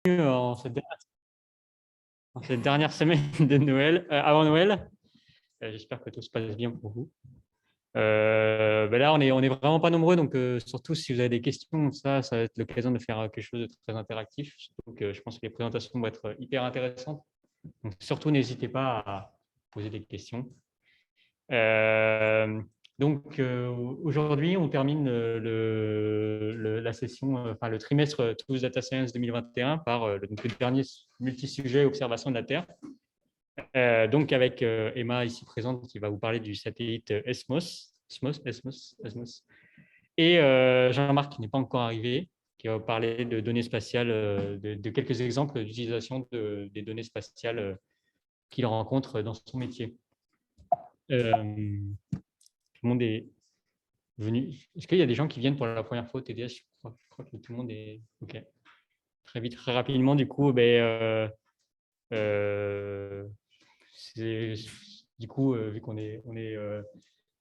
en cette dernière semaine de Noël, avant Noël. J'espère que tout se passe bien pour vous. Là, on est vraiment pas nombreux, donc surtout si vous avez des questions, ça va être l'occasion de faire quelque chose de très interactif. Surtout que je pense que les présentations vont être hyper intéressantes. Donc, surtout, n'hésitez pas à poser des questions. Euh, Aujourd'hui, on termine la session, enfin le trimestre Toulouse Data Science 2021 par donc, le dernier multisujet observation de la Terre. Donc avec Emma ici présente qui va vous parler du satellite ESMOS. Et Jean-Marc qui n'est pas encore arrivé, qui va vous parler de données spatiales, de quelques exemples d'utilisation des données spatiales qu'il rencontre dans son métier. Tout le monde est venu. Est-ce qu'il y a des gens qui viennent pour la première fois au TDS? Je crois que tout le monde est OK. Très vite, très rapidement, du coup, du coup, vu qu'on est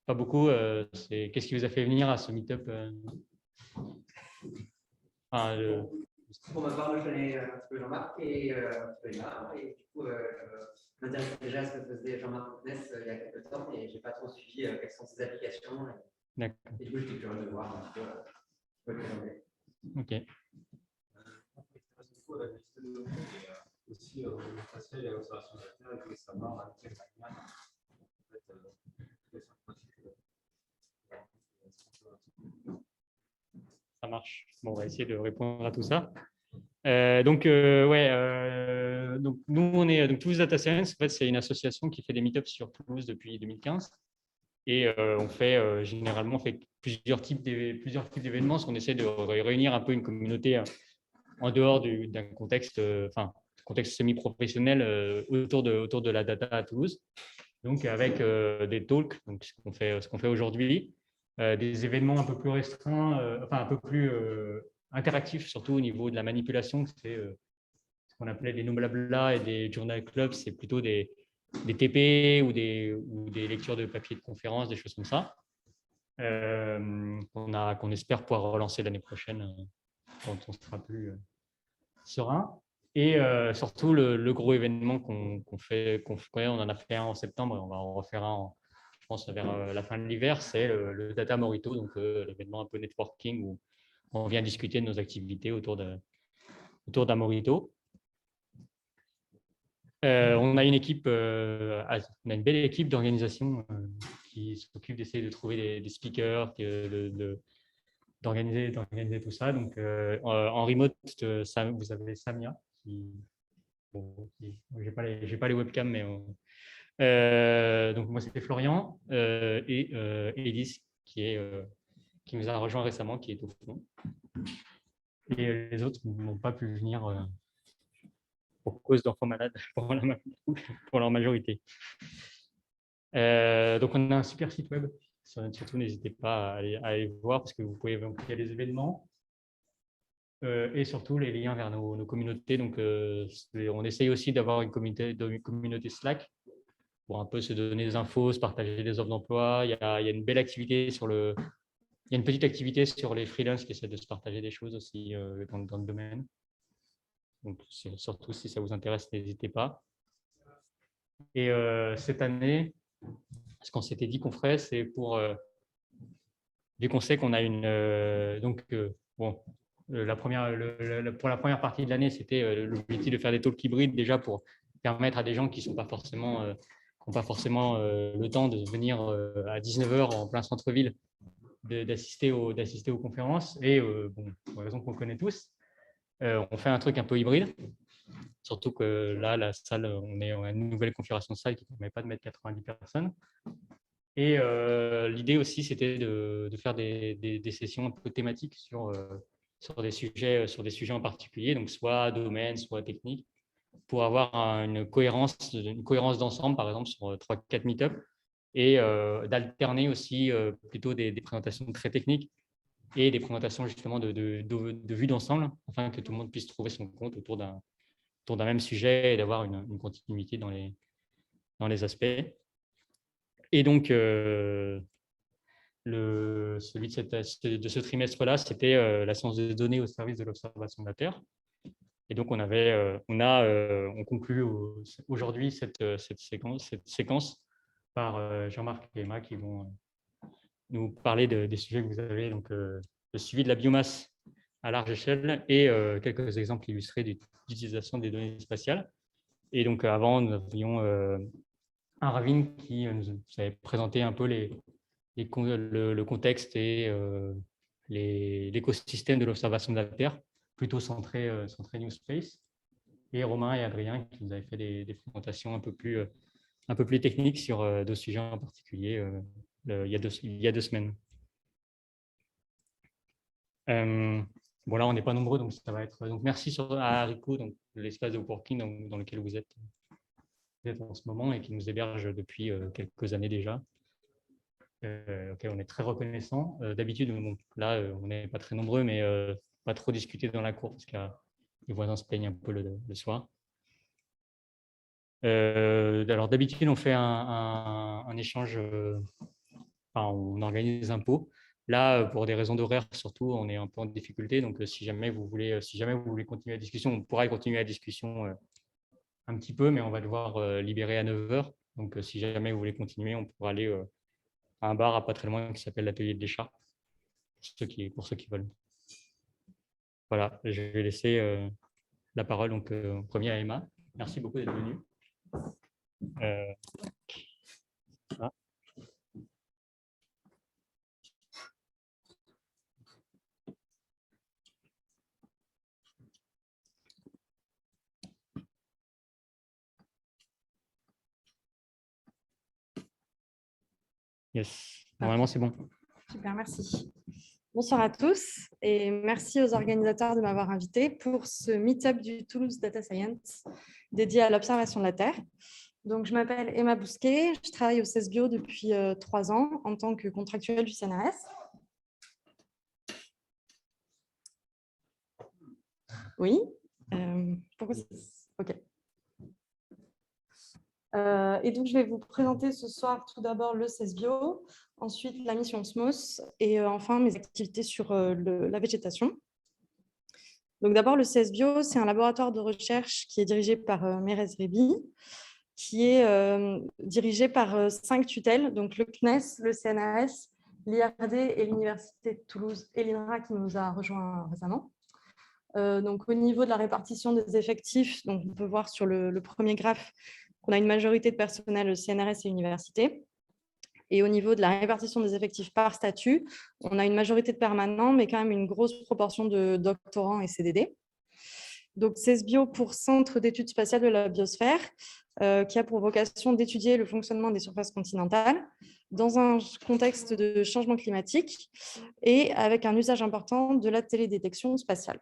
pas beaucoup, qu'est-ce qui vous a fait venir à ce meet-up enfin, Pour ma part, je connais un petit peu Jean-Marc et un petit peu Emma, et du coup, je m'intéresse déjà à ce que faisait Jean-Marc Ness il y a quelques temps, et je n'ai pas trop suivi quelles sont ses applications. Et du coup, j'étais curieux de voir un petit peu le présenter. OK. Aussi au spatial et à l'observation de la Terre, et je voulais savoir à quelle manière Ça marche. Bon, on va essayer de répondre à tout ça. Donc nous, on est donc Toulouse Data Science. En fait, c'est une association qui fait des meet-ups sur Toulouse depuis 2015. Et on fait généralement plusieurs types d'événements. On essaie de réunir un peu une communauté en dehors d'un contexte, contexte semi-professionnel autour de la data à Toulouse. Donc avec des talks, donc ce qu'on fait aujourd'hui, des événements un peu plus restreints, un peu plus interactifs, surtout au niveau de la manipulation. C'est ce qu'on appelait des Blabla et des journal clubs, c'est plutôt des TP ou des lectures de papier de conférence, des choses comme ça, qu'on espère pouvoir relancer l'année prochaine quand on sera plus serein. Et surtout, le gros événement qu'on on en a fait un en septembre et on va en refaire un, je pense, vers la fin de l'hiver, c'est le Data Morito, donc l'événement un peu networking où on vient discuter de nos activités autour d'un Morito. On a une belle équipe d'organisation qui s'occupe d'essayer de trouver des speakers, d'organiser tout ça. Donc, en remote, vous avez Samia, j'ai pas les webcams, mais donc moi c'était Florian et Elise qui nous a rejoint récemment, qui est au fond. Et les autres n'ont pas pu venir pour cause d'enfants malades pour leur majorité. Donc on a un super site web. Surtout, n'hésitez pas à aller voir parce que vous pouvez il y a des événements et surtout les liens vers nos communautés. Donc, on essaye aussi d'avoir une communauté Slack pour un peu se donner des infos, se partager des offres d'emploi. Il y a une belle activité il y a une petite activité sur les freelances qui essaient de se partager des choses aussi dans le domaine. Donc, surtout si ça vous intéresse, n'hésitez pas. Et cette année, ce qu'on s'était dit qu'on ferait, c'est vu qu'on sait qu'on a pour la première partie de l'année, c'était l'objectif de faire des talks hybrides déjà pour permettre à des gens qui n'ont pas forcément, le temps de venir à 19h en plein centre-ville d'assister aux conférences. Et pour raison qu'on connaît tous, on fait un truc un peu hybride. Surtout que là, la salle, on est à une nouvelle configuration de salle qui ne permet pas de mettre 90 personnes. Et l'idée aussi, c'était de faire des sessions un peu thématiques sur des sujets en particulier, donc soit domaine, soit technique, pour avoir une cohérence d'ensemble, par exemple, sur 3-4 meet-up, et d'alterner aussi plutôt des présentations très techniques et des présentations justement de vue d'ensemble, afin que tout le monde puisse trouver son compte autour d'un même sujet et d'avoir une continuité dans les aspects. Et donc, celui de ce trimestre-là, c'était la science des données au service de l'observation de la Terre. Et donc, on conclut aujourd'hui cette séquence par Jean-Marc et Emma qui vont nous parler des sujets que vous avez, donc le suivi de la biomasse à large échelle et quelques exemples illustrés d'utilisation des données spatiales. Et donc, avant, nous avions un Ravin qui nous avait présenté un peu le contexte et l'écosystème de l'observation de la Terre, plutôt centré New Space. Et Romain et Adrien qui nous avaient fait des présentations un peu plus techniques sur deux sujets en particulier il y a 2 semaines. Bon, là, on n'est pas nombreux, donc ça va être. Donc, merci à Rico, donc l'espace de working dans lequel vous êtes en ce moment et qui nous héberge depuis quelques années déjà. Auquel on est très reconnaissant. D'habitude, là, on n'est pas très nombreux, mais pas trop discuter dans la cour parce que les voisins se plaignent un peu le soir. Alors, d'habitude, on fait un échange, on organise un pot. Là, pour des raisons d'horaire, surtout, on est un peu en difficulté. Donc, si jamais vous voulez continuer la discussion, on pourra continuer la discussion un petit peu, mais on va devoir libérer à 9 h. Donc, si jamais vous voulez continuer, on pourra aller à un bar à pas très loin qui s'appelle l'Atelier de l'Écharpe, pour ceux qui veulent. Voilà, je vais laisser la parole donc, en premier à Emma. Merci beaucoup d'être venue. Yes, normalement c'est bon. Super, merci. Bonsoir à tous et merci aux organisateurs de m'avoir invité pour ce meet-up du Toulouse Data Science dédié à l'observation de la Terre. Donc, je m'appelle Emma Bousquet, je travaille au CESBio depuis 3 ans en tant que contractuelle du CNRS. Oui, pourquoi OK. Et donc, je vais vous présenter ce soir tout d'abord le CESBio, ensuite la mission SMOS et enfin mes activités sur la végétation. Donc d'abord, le CESBio, c'est un laboratoire de recherche qui est dirigé par Mérez Réby, qui est dirigé par 5 tutelles, donc le CNES, le CNRS, l'IRD et l'Université de Toulouse et l'INRA qui nous a rejoints récemment. Donc au niveau de la répartition des effectifs, donc on peut voir sur le premier graphe qu'on a une majorité de personnel CNRS et université. Et au niveau de la répartition des effectifs par statut, on a une majorité de permanents, mais quand même une grosse proportion de doctorants et CDD. Donc, CESBio pour Centre d'études spatiales de la biosphère, qui a pour vocation d'étudier le fonctionnement des surfaces continentales dans un contexte de changement climatique et avec un usage important de la télédétection spatiale.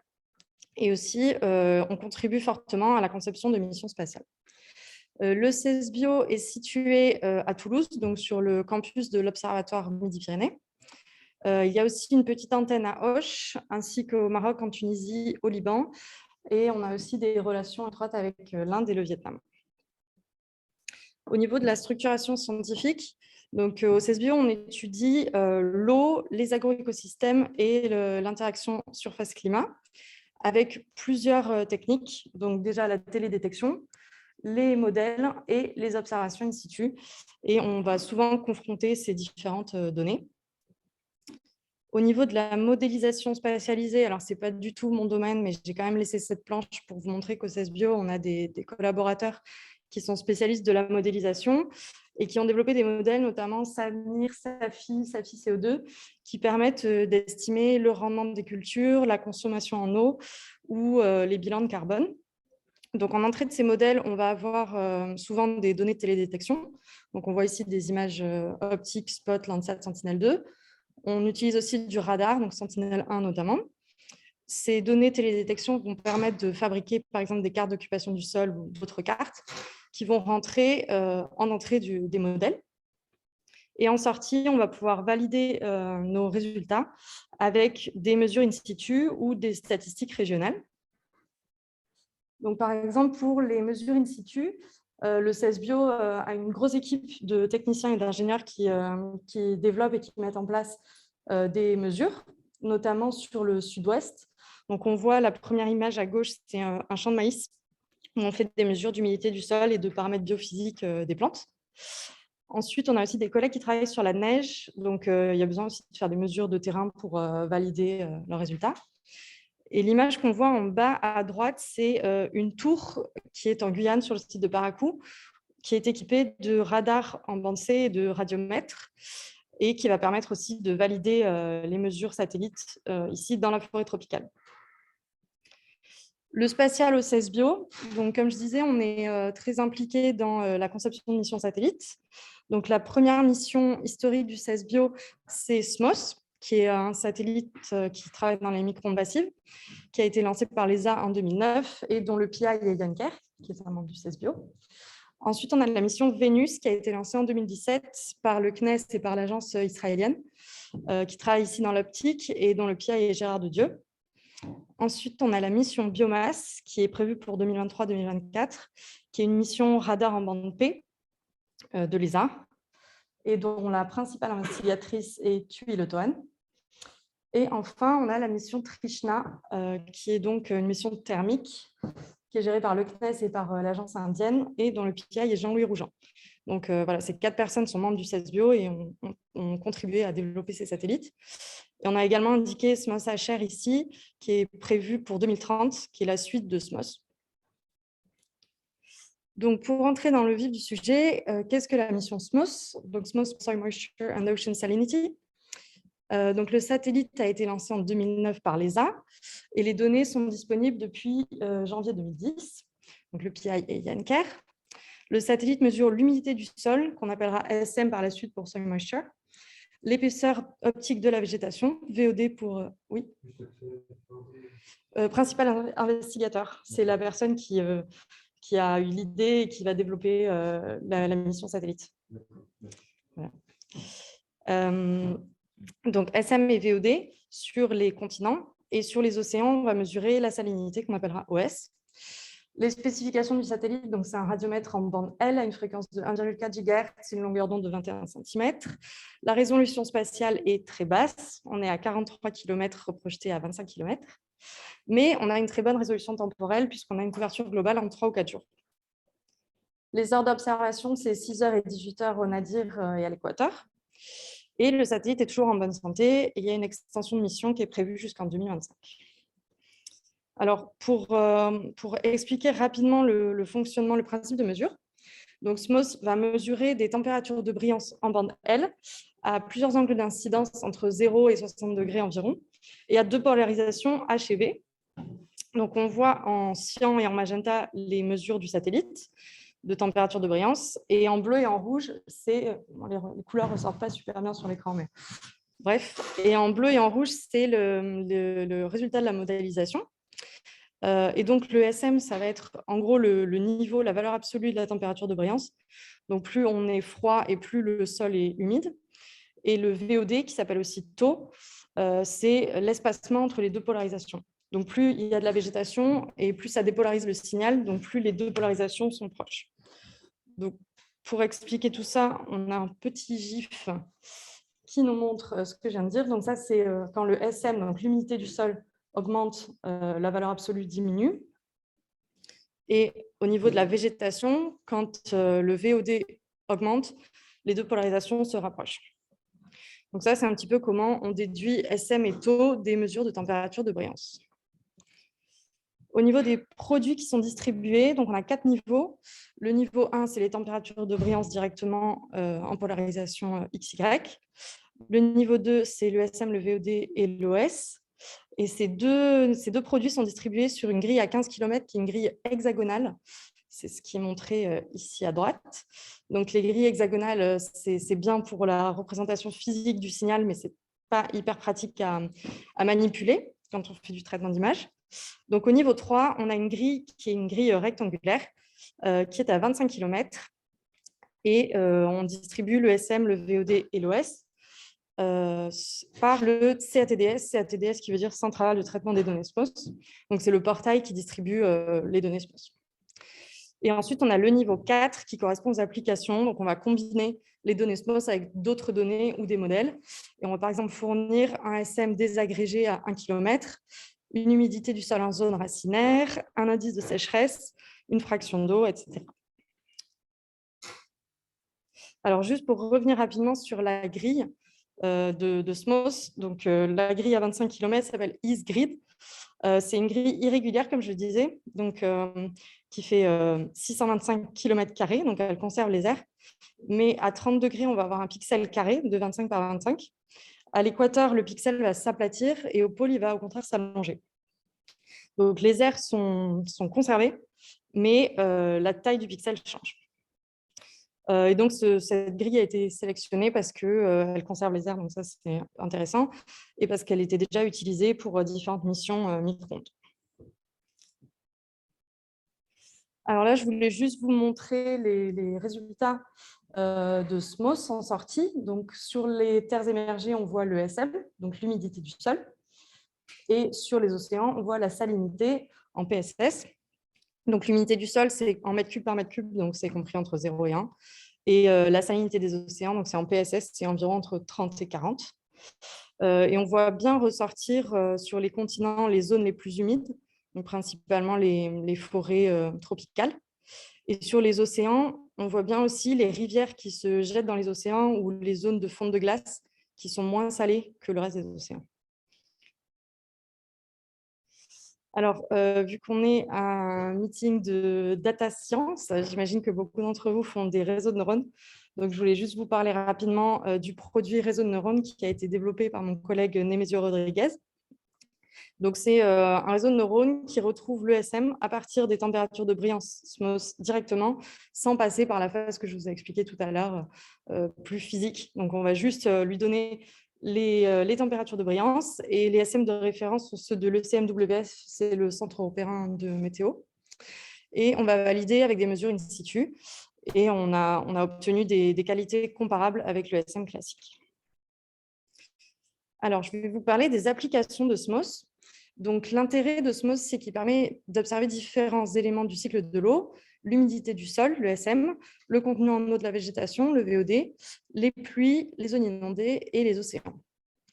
Et aussi, on contribue fortement à la conception de missions spatiales. Le CESBio est situé à Toulouse, donc sur le campus de l'Observatoire Midi-Pyrénées. Il y a aussi une petite antenne à Auch, ainsi qu'au Maroc, en Tunisie, au Liban. Et on a aussi des relations étroites avec l'Inde et le Vietnam. Au niveau de la structuration scientifique, donc, au CESBio, on étudie l'eau, les agroécosystèmes et l'interaction surface-climat avec plusieurs techniques. Donc déjà la télédétection, les modèles et les observations in situ. Et on va souvent confronter ces différentes données. Au niveau de la modélisation spatialisée, alors ce n'est pas du tout mon domaine, mais j'ai quand même laissé cette planche pour vous montrer qu'au CESBio, on a des collaborateurs qui sont spécialistes de la modélisation et qui ont développé des modèles, notamment SAMIR, SAFI, SAFI CO2, qui permettent d'estimer le rendement des cultures, la consommation en eau ou les bilans de carbone. Donc, en entrée de ces modèles, on va avoir souvent des données de télédétection. Donc, on voit ici des images optiques, Spot, Landsat, Sentinel-2. On utilise aussi du radar, donc Sentinel-1 notamment. Ces données télédétection vont permettre de fabriquer, par exemple, des cartes d'occupation du sol ou d'autres cartes qui vont rentrer en entrée des modèles. Et en sortie, on va pouvoir valider nos résultats avec des mesures in situ ou des statistiques régionales. Donc, par exemple, pour les mesures in situ, le CESBio a une grosse équipe de techniciens et d'ingénieurs qui développent et qui mettent en place des mesures, notamment sur le sud-ouest. Donc, on voit la première image à gauche, c'est un champ de maïs où on fait des mesures d'humidité du sol et de paramètres biophysiques des plantes. Ensuite, on a aussi des collègues qui travaillent sur la neige. Donc, il y a besoin aussi de faire des mesures de terrain pour valider leurs résultats. Et l'image qu'on voit en bas à droite, c'est une tour qui est en Guyane sur le site de Paracou, qui est équipée de radars en bande C et de radiomètres et qui va permettre aussi de valider les mesures satellites ici dans la forêt tropicale. Le spatial au CESBio, donc comme je disais, on est très impliqué dans la conception de missions satellites. Donc la première mission historique du CESBio, c'est SMOS, qui est un satellite qui travaille dans les micro-ondes passives, qui a été lancé par l'ESA en 2009 et dont le PI est Yann Kerr, qui est un membre du CESBio. Ensuite, on a la mission Vénus, qui a été lancée en 2017 par le CNES et par l'agence israélienne, qui travaille ici dans l'optique et dont le PI est Gérard Dedieu. Ensuite, on a la mission Biomasse, qui est prévue pour 2023-2024, qui est une mission radar en bande P de l'ESA, et dont la principale investigatrice est Thuy Le Toan. Et enfin, on a la mission Trishna, qui est donc une mission thermique, qui est gérée par le CNES et par l'agence indienne, et dont le PI est Jean-Louis Rougeant. Donc voilà, ces 4 personnes sont membres du CESBio et ont contribué à développer ces satellites. Et on a également indiqué SMOS HR ici, qui est prévu pour 2030, qui est la suite de SMOS. Donc, pour entrer dans le vif du sujet, qu'est-ce que la mission SMOS? Donc, SMOS, Soil Moisture and Ocean Salinity. Donc, le satellite a été lancé en 2009 par l'ESA et les données sont disponibles depuis janvier 2010. Donc, le PI est Yann Kerr. Le satellite mesure l'humidité du sol, qu'on appellera SM par la suite pour Soil Moisture, l'épaisseur optique de la végétation, VOD pour... oui. Principal investigateur, c'est la personne qui a eu l'idée et qui va développer la mission satellite. Voilà. Donc, SM et VOD sur les continents et sur les océans, on va mesurer la salinité qu'on appellera OS. Les spécifications du satellite, donc c'est un radiomètre en bande L à une fréquence de 1,4 GHz et une longueur d'onde de 21 cm. La résolution spatiale est très basse, on est à 43 km projeté à 25 km, mais on a une très bonne résolution temporelle puisqu'on a une couverture globale en 3 ou 4 jours. Les heures d'observation, c'est 6 heures et 18 heures au nadir et à l'équateur. Et le satellite est toujours en bonne santé et il y a une extension de mission qui est prévue jusqu'en 2025. Alors, pour expliquer rapidement le fonctionnement, le principe de mesure, donc SMOS va mesurer des températures de brillance en bande L à plusieurs angles d'incidence entre 0 et 60 degrés environ et à 2 polarisations H et V. Donc, on voit en cyan et en magenta les mesures du satellite de température de brillance et en bleu et en rouge, les couleurs ne ressortent pas super bien sur l'écran, mais bref. Et en bleu et en rouge, c'est le résultat de la modélisation. Et donc, le SM, ça va être en gros le niveau, la valeur absolue de la température de brillance. Donc, plus on est froid et plus le sol est humide. Et le VOD, qui s'appelle aussi taux, c'est l'espacement entre les 2 polarisations. Donc, plus il y a de la végétation et plus ça dépolarise le signal, donc plus les 2 polarisations sont proches. Donc, pour expliquer tout ça, on a un petit gif qui nous montre ce que je viens de dire. Donc, ça, c'est quand le SM, donc l'humidité du sol, augmente, la valeur absolue diminue. Et au niveau de la végétation, quand le VOD augmente, les 2 polarisations se rapprochent. Donc ça, c'est un petit peu comment on déduit SM et taux des mesures de température de brillance. Au niveau des produits qui sont distribués, donc on a 4 niveaux. Le niveau 1, c'est les températures de brillance directement en polarisation XY. Le niveau 2, c'est le SM, le VOD et l'OS. Et ces deux produits sont distribués sur une grille à 15 km, qui est une grille hexagonale. C'est ce qui est montré ici à droite. Donc, les grilles hexagonales, c'est bien pour la représentation physique du signal, mais ce n'est pas hyper pratique à manipuler quand on fait du traitement d'image. Donc, au niveau 3, on a une grille qui est une grille rectangulaire qui est à 25 km. Et on distribue le SM, le VOD et l'OS par le CATDS qui veut dire Centrale de traitement des données SMOS. Donc, c'est le portail qui distribue les données SMOS. Et ensuite, on a le niveau 4 qui correspond aux applications. Donc, on va combiner les données SMOS avec d'autres données ou des modèles. Et on va par exemple fournir un SM désagrégé à 1 km une humidité du sol en zone racinaire, un indice de sécheresse, une fraction d'eau, etc. Alors, juste pour revenir rapidement sur la grille de SMOS, donc la grille à 25 km s'appelle EaseGrid. C'est une grille irrégulière, comme je le disais, donc, qui fait 625 km², donc elle conserve les airs. Mais à 30 degrés, on va avoir un pixel carré de 25 par 25. À l'équateur, le pixel va s'aplatir et au pôle, il va au contraire s'allonger. Donc, les airs sont conservés, mais la taille du pixel change. Et donc, cette grille a été sélectionnée parce qu'elle conserve les airs, donc ça, c'est intéressant, et parce qu'elle était déjà utilisée pour différentes missions micro-ondes. Alors là, je voulais juste vous montrer les résultats de SMOS en sortie. Donc, sur les terres émergées, on voit le SM, donc l'humidité du sol. Et sur les océans, on voit la salinité en PSS. Donc, l'humidité du sol, c'est en mètres cubes par mètre cube, donc c'est compris entre 0 et 1. Et la salinité des océans, donc c'est en PSS, c'est environ entre 30 et 40. Et on voit bien ressortir sur les continents les zones les plus humides, donc principalement les forêts tropicales. Et sur les océans, on voit bien aussi les rivières qui se jettent dans les océans ou les zones de fonte de glace qui sont moins salées que le reste des océans. Alors, vu qu'on est à un meeting de data science, j'imagine que beaucoup d'entre vous font des réseaux de neurones. Donc, je voulais juste vous parler rapidement du produit réseau de neurones qui a été développé par mon collègue Nemesio Rodriguez. Donc, c'est un réseau de neurones qui retrouve l'ESM à partir des températures de brillance SMOS directement, sans passer par la phase que je vous ai expliquée tout à l'heure, plus physique. Donc, on va juste lui donner les températures de brillance, et les SM de référence sont ceux de l'ECMWF, c'est le Centre européen de météo. Et on va valider avec des mesures in situ, et on a obtenu des qualités comparables avec l'ESM classique. Alors, je vais vous parler des applications de SMOS. Donc, l'intérêt de SMOS, c'est qu'il permet d'observer différents éléments du cycle de l'eau, l'humidité du sol, le SM, le contenu en eau de la végétation, le VOD, les pluies, les zones inondées et les océans.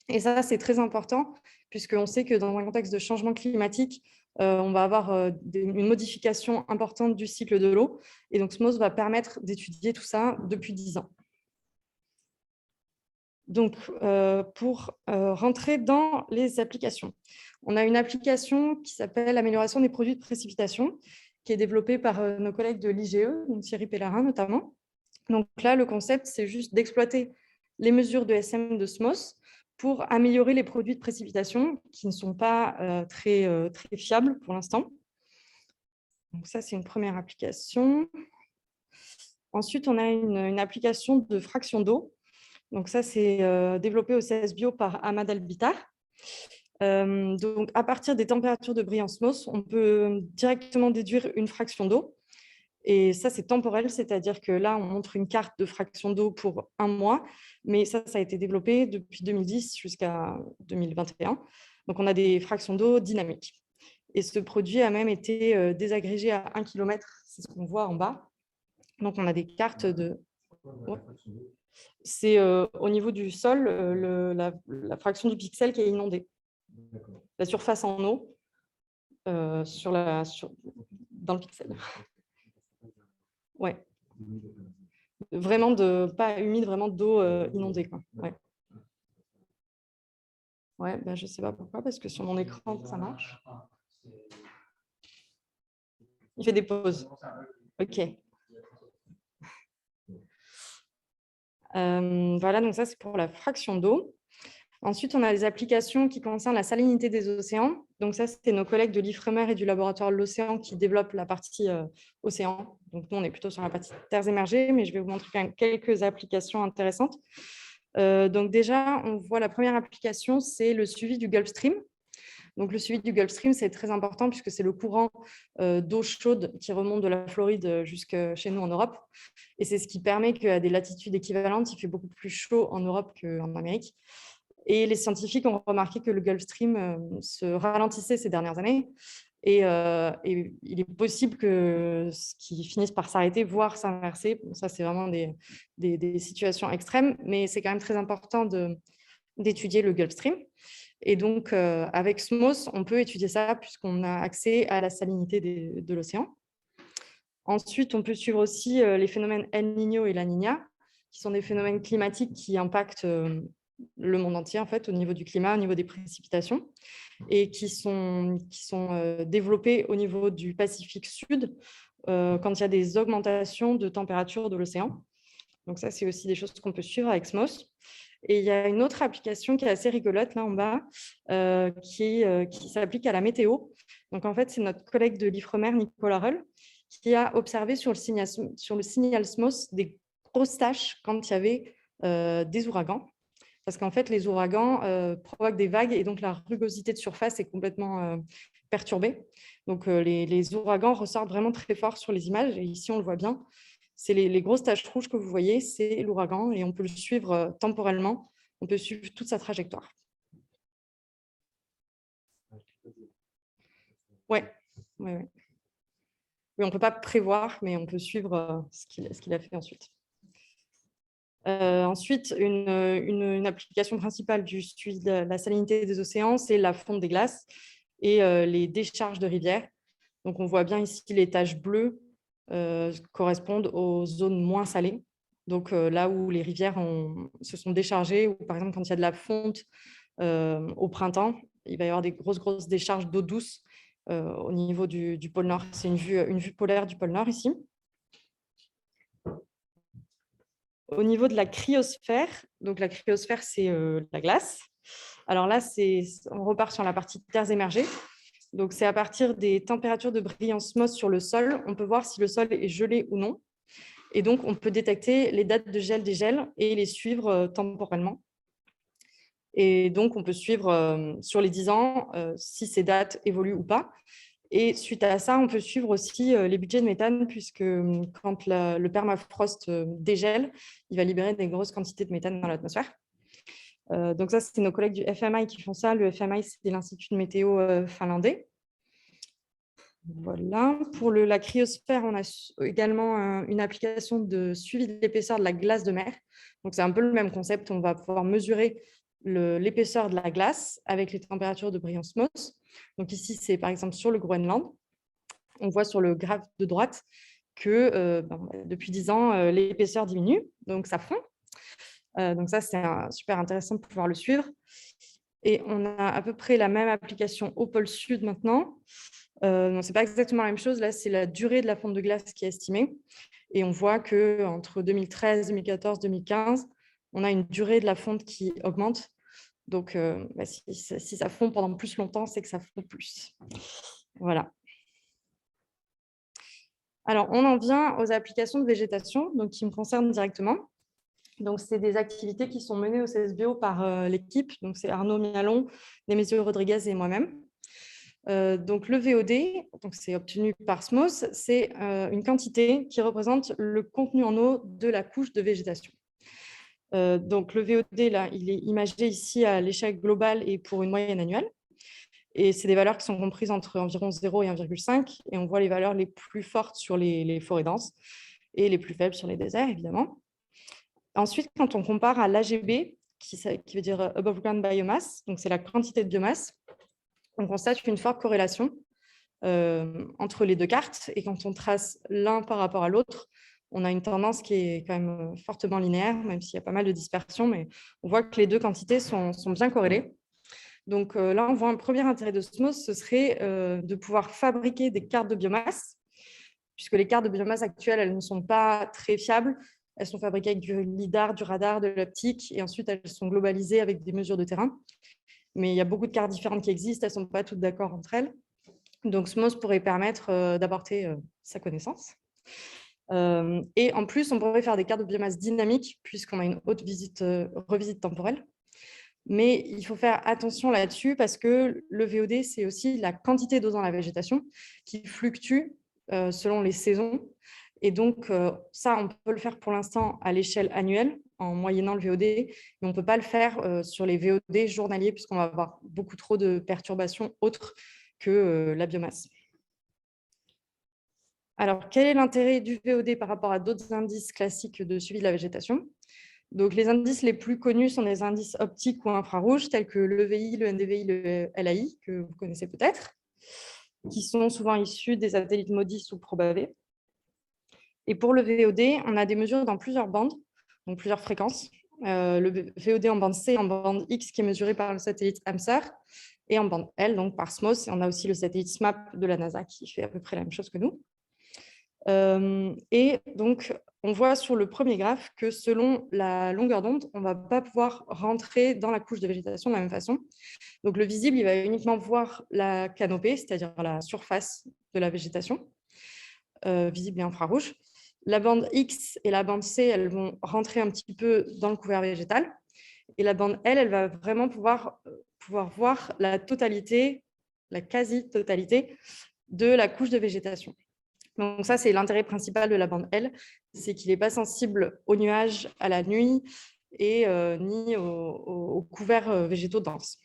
Et ça, c'est très important, puisqu'on sait que dans un contexte de changement climatique, on va avoir une modification importante du cycle de l'eau. Et donc, SMOS va permettre d'étudier tout ça depuis 10 ans. Donc, pour rentrer dans les applications, on a une application qui s'appelle Amélioration des produits de précipitation, qui est développée par nos collègues de l'IGE, donc Thierry Pellerin notamment. Donc là, le concept, c'est juste d'exploiter les mesures de SM de SMOS pour améliorer les produits de précipitation qui ne sont pas très fiables pour l'instant. Donc ça, c'est une première application. Ensuite, on a une application de fraction d'eau. Donc ça, c'est développé au CSBio par Ahmad Albitar. Donc, à partir des températures de brillance SMOS, on peut directement déduire une fraction d'eau. Et ça, c'est temporel, c'est-à-dire que là, on montre une carte de fraction d'eau pour un mois, mais ça a été développé depuis 2010 jusqu'à 2021. Donc, on a des fractions d'eau dynamiques. Et ce produit a même été désagrégé à 1 km, c'est ce qu'on voit en bas. Donc, on a des cartes de... Oh. C'est au niveau du sol, la fraction du pixel qui est inondée. La surface en eau dans le pixel. Ouais. Vraiment pas humide, vraiment d'eau inondée, quoi. Ouais. Ouais, ben, je ne sais pas pourquoi, parce que sur mon écran, ça marche. Il fait des pauses. OK. Voilà, donc ça, c'est pour la fraction d'eau. Ensuite, on a les applications qui concernent la salinité des océans. Donc ça, c'est nos collègues de l'IFREMER et du laboratoire de l'océan qui développent la partie océan. Donc nous, on est plutôt sur la partie terres émergées, mais je vais vous montrer quelques applications intéressantes. Donc déjà, on voit la première application, c'est le suivi du Gulf Stream. Donc le suivi du Gulf Stream, c'est très important puisque c'est le courant d'eau chaude qui remonte de la Floride jusqu'à chez nous en Europe. Et c'est ce qui permet qu'à des latitudes équivalentes, il fait beaucoup plus chaud en Europe qu'en Amérique. Et les scientifiques ont remarqué que le Gulf Stream se ralentissait ces dernières années. Et il est possible qu'il finisse par s'arrêter, voire s'inverser. Bon, ça, c'est vraiment des situations extrêmes, mais c'est quand même très important d'étudier le Gulf Stream. Et donc, avec SMOS, on peut étudier ça puisqu'on a accès à la salinité de l'océan. Ensuite, on peut suivre aussi les phénomènes El Niño et La Niña, qui sont des phénomènes climatiques qui impactent le monde entier, en fait, au niveau du climat, au niveau des précipitations, et qui sont développés au niveau du Pacifique Sud, quand il y a des augmentations de température de l'océan. Donc ça, c'est aussi des choses qu'on peut suivre avec SMOS. Et il y a une autre application qui est assez rigolote, là en bas, qui s'applique à la météo. Donc en fait, c'est notre collègue de l'IFREMER, Nicolas Reul, qui a observé sur le signal SMOS des grosses taches quand il y avait des ouragans. Parce qu'en fait, les ouragans provoquent des vagues et donc la rugosité de surface est complètement perturbée. Donc les ouragans ressortent vraiment très fort sur les images. Et ici, on le voit bien. C'est les grosses taches rouges que vous voyez, c'est l'ouragan et on peut le suivre temporellement. On peut suivre toute sa trajectoire. Ouais. Oui, on ne peut pas prévoir, mais on peut suivre ce qu'il a fait ensuite. Ensuite, une application principale du suivi de la salinité des océans, c'est la fonte des glaces et les décharges de rivières. Donc, on voit bien ici les taches bleues correspondent aux zones moins salées. Donc, là où les rivières se sont déchargées, ou par exemple, quand il y a de la fonte au printemps, il va y avoir des grosses décharges d'eau douce au niveau du pôle Nord. C'est une vue polaire du pôle Nord ici. Au niveau de la cryosphère, donc la cryosphère, c'est la glace. Alors là, on repart sur la partie terres émergées. Donc, c'est à partir des températures de brillance MOS sur le sol, on peut voir si le sol est gelé ou non. Et donc, on peut détecter les dates de gel des gels et les suivre temporellement. Et donc, on peut suivre sur les 10 ans si ces dates évoluent ou pas. Et suite à ça, on peut suivre aussi les budgets de méthane, puisque quand le permafrost dégèle, il va libérer des grosses quantités de méthane dans l'atmosphère. Donc ça, c'est nos collègues du FMI qui font ça. Le FMI, c'est l'Institut de météo finlandais. Voilà. Pour la cryosphère, on a également une application de suivi de l'épaisseur de la glace de mer. Donc, c'est un peu le même concept. On va pouvoir mesurer l'épaisseur de la glace avec les températures de brillance MOS. Donc, ici, c'est par exemple sur le Groenland. On voit sur le graphe de droite que depuis 10 ans, l'épaisseur diminue. Donc, ça fond. Donc, ça, c'est super intéressant de pouvoir le suivre. Et on a à peu près la même application au pôle sud maintenant. Ce n'est pas exactement la même chose. Là, c'est la durée de la fonte de glace qui est estimée. Et on voit qu'entre 2013, 2014, 2015, on a une durée de la fonte qui augmente. Donc, si ça fond pendant plus longtemps, c'est que ça fond plus. Voilà. Alors, on en vient aux applications de végétation, donc, qui me concernent directement. Donc, c'est des activités qui sont menées au CSBio par l'équipe. Donc, c'est Arnaud Mialon, Nemesio Rodriguez et moi-même. Donc, le VOD, c'est obtenu par SMOS, c'est une quantité qui représente le contenu en eau de la couche de végétation. Donc, le VOD, là, il est imagé ici à l'échelle globale et pour une moyenne annuelle. Et c'est des valeurs qui sont comprises entre environ 0 et 1,5. Et on voit les valeurs les plus fortes sur les forêts denses et les plus faibles sur les déserts, évidemment. Ensuite, quand on compare à l'AGB, qui veut dire Above Ground Biomass, donc c'est la quantité de biomasse, on constate une forte corrélation entre les deux cartes. Et quand on trace l'un par rapport à l'autre, on a une tendance qui est quand même fortement linéaire, même s'il y a pas mal de dispersion, mais on voit que les deux quantités sont bien corrélées. Donc là, on voit un premier intérêt de SMOS, ce serait de pouvoir fabriquer des cartes de biomasse, puisque les cartes de biomasse actuelles, elles ne sont pas très fiables. Elles sont fabriquées avec du lidar, du radar, de l'optique, et ensuite elles sont globalisées avec des mesures de terrain. Mais il y a beaucoup de cartes différentes qui existent, elles ne sont pas toutes d'accord entre elles. Donc, SMOS pourrait permettre d'apporter sa connaissance. Et en plus, on pourrait faire des cartes de biomasse dynamiques, puisqu'on a une haute revisite temporelle. Mais il faut faire attention là-dessus, parce que le VOD, c'est aussi la quantité d'eau dans la végétation qui fluctue selon les saisons. Et donc, ça, on peut le faire pour l'instant à l'échelle annuelle, en moyennant le VOD, mais on ne peut pas le faire sur les VOD journaliers, puisqu'on va avoir beaucoup trop de perturbations autres que la biomasse. Alors, quel est l'intérêt du VOD par rapport à d'autres indices classiques de suivi de la végétation ? Donc, les indices les plus connus sont des indices optiques ou infrarouges, tels que l'EVI, le NDVI, le LAI, que vous connaissez peut-être, qui sont souvent issus des satellites MODIS ou PROBAV. Et pour le VOD, on a des mesures dans plusieurs bandes, donc plusieurs fréquences. Le VOD en bande C, en bande X, qui est mesuré par le satellite AMSAR, et en bande L, donc par SMOS. Et on a aussi le satellite SMAP de la NASA, qui fait à peu près la même chose que nous. Et donc, on voit sur le premier graphe que selon la longueur d'onde, on ne va pas pouvoir rentrer dans la couche de végétation de la même façon. Donc, le visible, il va uniquement voir la canopée, c'est-à-dire la surface de la végétation, visible et infrarouge. La bande X et la bande C, elles vont rentrer un petit peu dans le couvert végétal. Et la bande L, elle va vraiment pouvoir voir la totalité, la quasi-totalité de la couche de végétation. Donc ça, c'est l'intérêt principal de la bande L, c'est qu'il n'est pas sensible aux nuages, à la nuit et ni aux couverts végétaux denses.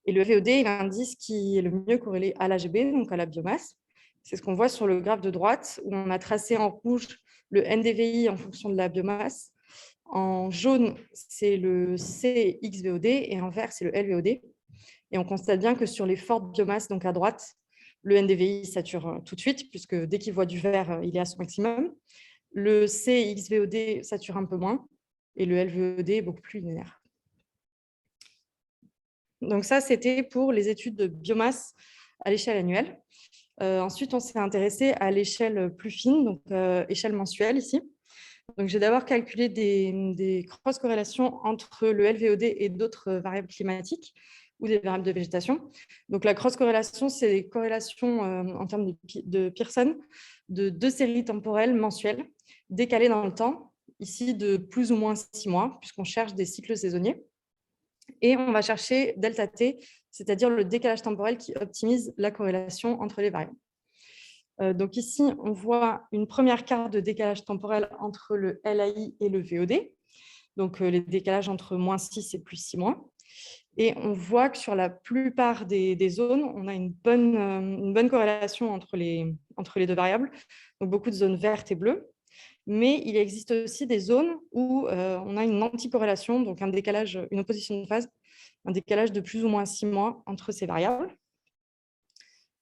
Et le VOD est l'indice qui est le mieux corrélé à l'AGB, donc à la biomasse. C'est ce qu'on voit sur le graphe de droite, où on a tracé en rouge le NDVI en fonction de la biomasse. En jaune, c'est le CXVOD et en vert, c'est le LVOD. Et on constate bien que sur les fortes biomasses, donc à droite, le NDVI sature tout de suite, puisque dès qu'il voit du vert, il est à son maximum. Le CXVOD sature un peu moins et le LVOD est beaucoup plus linéaire. Donc ça, c'était pour les études de biomasse à l'échelle annuelle. Ensuite, on s'est intéressé à l'échelle plus fine, donc échelle mensuelle ici. Donc, j'ai d'abord calculé des cross-corrélations entre le LVOD et d'autres variables climatiques ou des variables de végétation. Donc, la cross-corrélation, c'est des corrélations en termes de Pearson de 2 séries temporelles mensuelles décalées dans le temps, ici de plus ou moins 6 mois, puisqu'on cherche des cycles saisonniers. Et on va chercher delta T, c'est-à-dire le décalage temporel qui optimise la corrélation entre les variables. Donc ici, on voit une première carte de décalage temporel entre le LAI et le VOD, donc les décalages entre -6 et +6 mois. Et on voit que sur la plupart des zones, on a une bonne corrélation entre les deux variables, donc beaucoup de zones vertes et bleues. Mais il existe aussi des zones où on a une anticorrélation, donc un décalage, une opposition de phase, un décalage de plus ou moins 6 mois entre ces variables.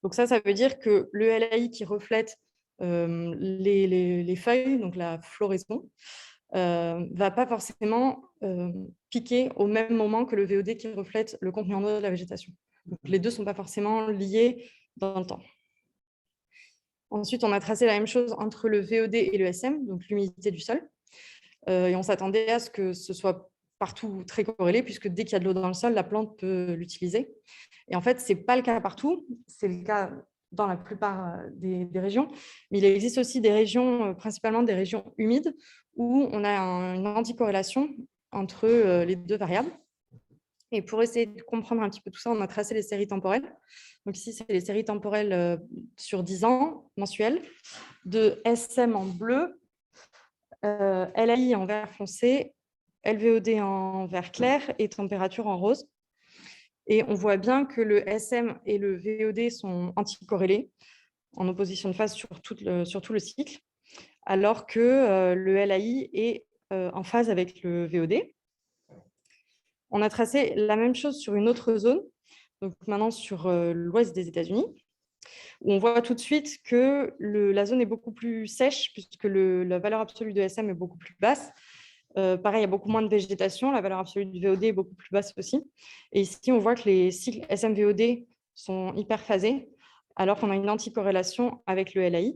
Donc ça veut dire que le LAI qui reflète les feuilles, donc la floraison, va pas forcément piquer au même moment que le VOD qui reflète le contenu en eau de la végétation. Donc, les deux ne sont pas forcément liés dans le temps. Ensuite, on a tracé la même chose entre le VOD et le SM, donc l'humidité du sol. Et on s'attendait à ce que ce soit partout très corrélé, puisque dès qu'il y a de l'eau dans le sol, la plante peut l'utiliser. Et en fait, ce n'est pas le cas partout, c'est le cas dans la plupart des régions, mais il existe aussi des régions, principalement des régions humides, où on a une anticorrélation entre les deux variables. Et pour essayer de comprendre un petit peu tout ça, on a tracé les séries temporelles. Donc ici, c'est les séries temporelles sur 10 ans, mensuelles, de SM en bleu, LAI en vert foncé, LVOD en vert clair et température en rose. Et on voit bien que le SM et le VOD sont anticorrélés, en opposition de phase sur tout le cycle, alors que le LAI est en phase avec le VOD. On a tracé la même chose sur une autre zone, donc maintenant sur l'ouest des États-Unis, où on voit tout de suite que la zone est beaucoup plus sèche, puisque la valeur absolue de SM est beaucoup plus basse. Pareil, il y a beaucoup moins de végétation, la valeur absolue du VOD est beaucoup plus basse aussi. Et ici, on voit que les cycles SM-VOD sont hyper phasés, alors qu'on a une anticorrélation avec le LAI.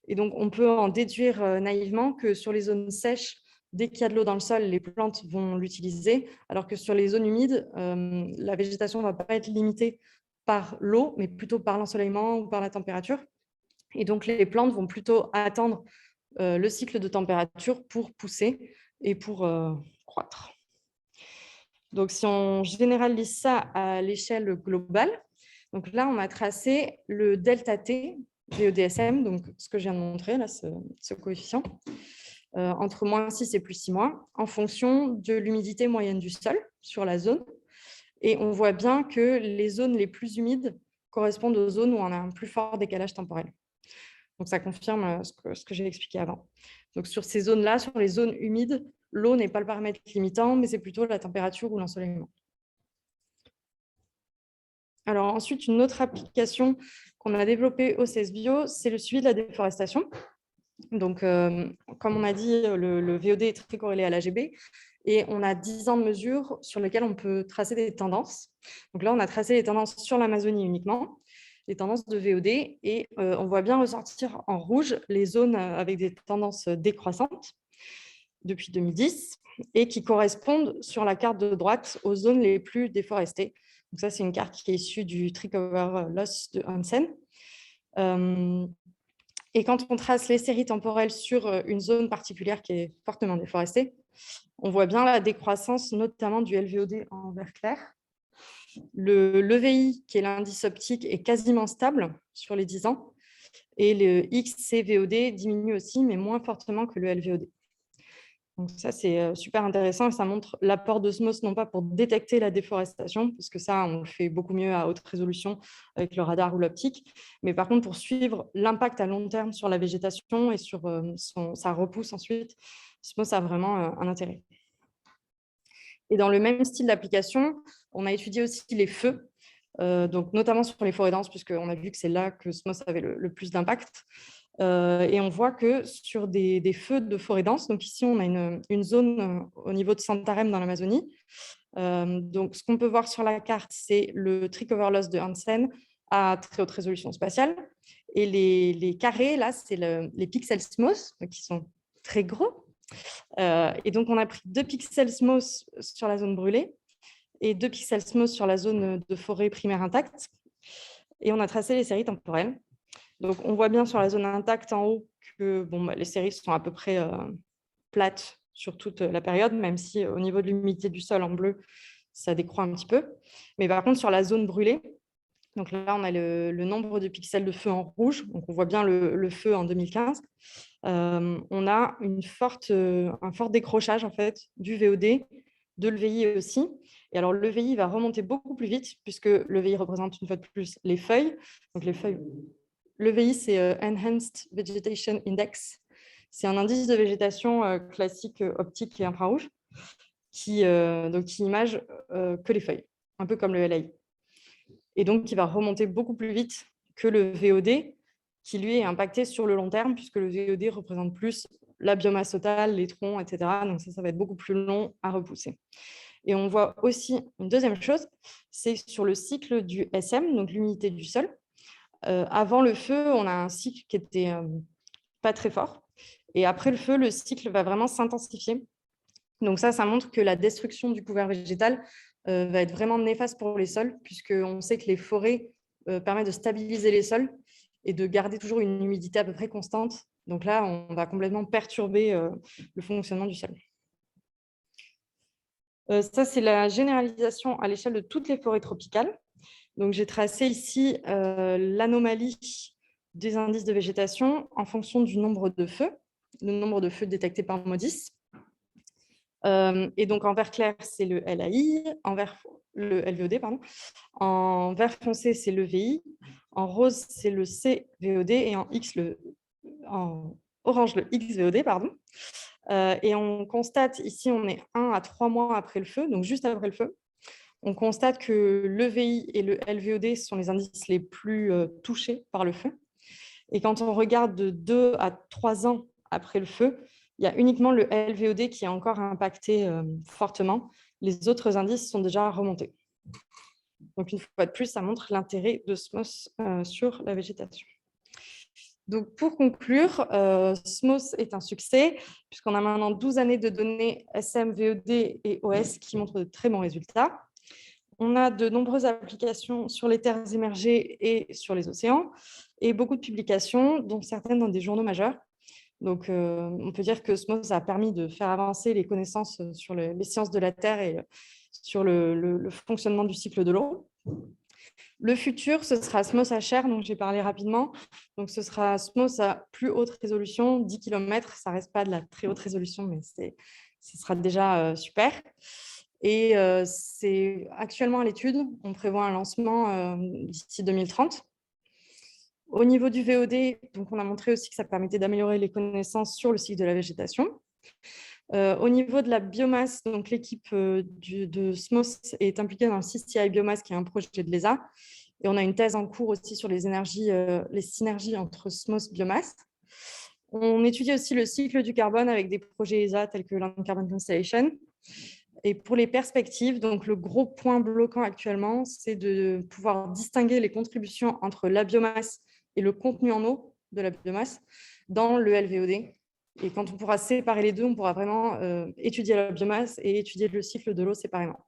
Et donc, on peut en déduire naïvement que sur les zones sèches, dès qu'il y a de l'eau dans le sol, les plantes vont l'utiliser, alors que sur les zones humides, la végétation ne va pas être limitée par l'eau, mais plutôt par l'ensoleillement ou par la température. Et donc, les plantes vont plutôt attendre le cycle de température pour pousser et pour croître. Donc, si on généralise ça à l'échelle globale, donc là, on a tracé le delta T VODSM, donc ce que je viens de montrer, là, ce coefficient, entre -6 et +6 mois, en fonction de l'humidité moyenne du sol sur la zone. Et on voit bien que les zones les plus humides correspondent aux zones où on a un plus fort décalage temporel. Donc, ça confirme ce que j'ai expliqué avant. Donc, sur ces zones-là, sur les zones humides, l'eau n'est pas le paramètre limitant, mais c'est plutôt la température ou l'ensoleillement. Alors ensuite, une autre application qu'on a développée au CESBio, c'est le suivi de la déforestation. Donc, comme on a dit, le VOD est très corrélé à l'AGB et on a 10 ans de mesures sur lesquelles on peut tracer des tendances. Donc là, on a tracé les tendances sur l'Amazonie uniquement, les tendances de VOD, et on voit bien ressortir en rouge les zones avec des tendances décroissantes depuis 2010 et qui correspondent sur la carte de droite aux zones les plus déforestées. Donc ça, c'est une carte qui est issue du Trick-over Loss de Hansen. Et quand on trace les séries temporelles sur une zone particulière qui est fortement déforestée, on voit bien la décroissance, notamment du LVOD en vert clair. Le LVI, qui est l'indice optique, est quasiment stable sur les 10 ans. Et le XCVOD diminue aussi, mais moins fortement que le LVOD. Donc ça, c'est super intéressant et ça montre l'apport d'osmose, non pas pour détecter la déforestation, parce que ça, on le fait beaucoup mieux à haute résolution avec le radar ou l'optique, mais par contre, pour suivre l'impact à long terme sur la végétation et sur sa repousse ensuite, osmose a vraiment un intérêt. Et dans le même style d'application, on a étudié aussi les feux, donc notamment sur les forêts denses, puisqu'on a vu que c'est là que osmose avait le plus d'impact. Et on voit que sur des feux de forêt dense, donc ici on a une zone au niveau de Santarém dans l'Amazonie. Donc ce qu'on peut voir sur la carte, c'est le Trick-over Loss de Hansen à très haute résolution spatiale. Et les carrés, là, c'est les pixels SMOS, qui sont très gros. Et donc on a pris 2 pixels SMOS sur la zone brûlée et 2 pixels SMOS sur la zone de forêt primaire intacte. Et on a tracé les séries temporelles. Donc, on voit bien sur la zone intacte en haut que les séries sont à peu près plates sur toute la période, même si au niveau de l'humidité du sol en bleu, ça décroît un petit peu. Mais par contre, sur la zone brûlée, donc là, on a le nombre de pixels de feu en rouge. Donc, on voit bien le feu en 2015. On a un fort décrochage en fait, du VOD, de l'EVI aussi. Et alors, l'EVI va remonter beaucoup plus vite puisque l'EVI représente une fois de plus les feuilles. Donc, les feuilles... L'EVI, c'est Enhanced Vegetation Index. C'est un indice de végétation classique optique et infrarouge qui image que les feuilles, un peu comme le LAI. Et donc, qui va remonter beaucoup plus vite que le VOD, qui lui est impacté sur le long terme, puisque le VOD représente plus la biomasse totale, les troncs, etc. Donc, ça va être beaucoup plus long à repousser. Et on voit aussi une deuxième chose, c'est sur le cycle du SM, donc l'humidité du sol. Avant le feu, on a un cycle qui n'était pas très fort. Et après le feu, le cycle va vraiment s'intensifier. Donc ça montre que la destruction du couvert végétal va être vraiment néfaste pour les sols, puisqu'on sait que les forêts permettent de stabiliser les sols et de garder toujours une humidité à peu près constante. Donc là, on va complètement perturber le fonctionnement du sol. Ça, c'est la généralisation à l'échelle de toutes les forêts tropicales. Donc, j'ai tracé ici l'anomalie des indices de végétation en fonction du nombre de feux, le nombre de feux détectés par MODIS. Et donc, en vert clair, c'est le LAI, le LVOD, pardon. En vert foncé, c'est le VI. En rose, c'est le CVOD et en orange, le XVOD, pardon. Et on constate, ici, on est 1 à 3 mois après le feu, donc juste après le feu. On constate que l'EVI et le LVOD sont les indices les plus touchés par le feu. Et quand on regarde de 2 à 3 ans après le feu, il y a uniquement le LVOD qui est encore impacté fortement. Les autres indices sont déjà remontés. Donc, une fois de plus, ça montre l'intérêt d'osmose sur la végétation. Donc, pour conclure, SMOS est un succès, puisqu'on a maintenant 12 années de données SM, VOD et OS qui montrent de très bons résultats. On a de nombreuses applications sur les terres émergées et sur les océans, et beaucoup de publications, dont certaines dans des journaux majeurs. Donc, on peut dire que SMOS a permis de faire avancer les connaissances sur les sciences de la Terre et sur le fonctionnement du cycle de l'eau. Le futur, ce sera SMOS HR, dont j'ai parlé rapidement. Donc, ce sera SMOS à plus haute résolution, 10 km. Ça ne reste pas de la très haute résolution, mais ce sera déjà super. Et c'est actuellement à l'étude. On prévoit un lancement d'ici 2030. Au niveau du VOD, donc on a montré aussi que ça permettait d'améliorer les connaissances sur le cycle de la végétation. Au niveau de la biomasse, donc l'équipe de SMOS est impliquée dans le CCI Biomasse, qui est un projet de l'ESA. Et on a une thèse en cours aussi sur les synergies entre SMOS et biomasse. On étudie aussi le cycle du carbone avec des projets ESA tels que Land Carbon Constellation. Et pour les perspectives, donc le gros point bloquant actuellement, c'est de pouvoir distinguer les contributions entre la biomasse et le contenu en eau de la biomasse dans le LVOD. Et quand on pourra séparer les deux, on pourra vraiment étudier la biomasse et étudier le cycle de l'eau séparément.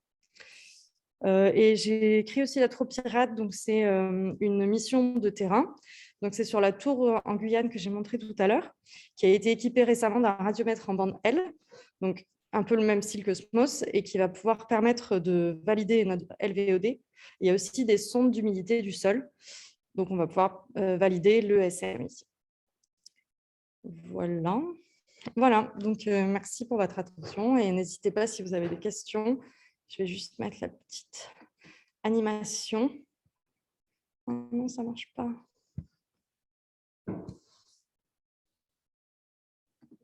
Et j'ai écrit aussi la Tropirate, donc c'est une mission de terrain. Donc c'est sur la tour en Guyane que j'ai montré tout à l'heure, qui a été équipée récemment d'un radiomètre en bande L, donc un peu le même style que SMOS, et qui va pouvoir permettre de valider notre LVOD. Il y a aussi des sondes d'humidité du sol, donc on va pouvoir valider l'ESM. Voilà, donc merci pour votre attention et n'hésitez pas si vous avez des questions. Je vais juste mettre la petite animation. Oh non, ça ne marche pas.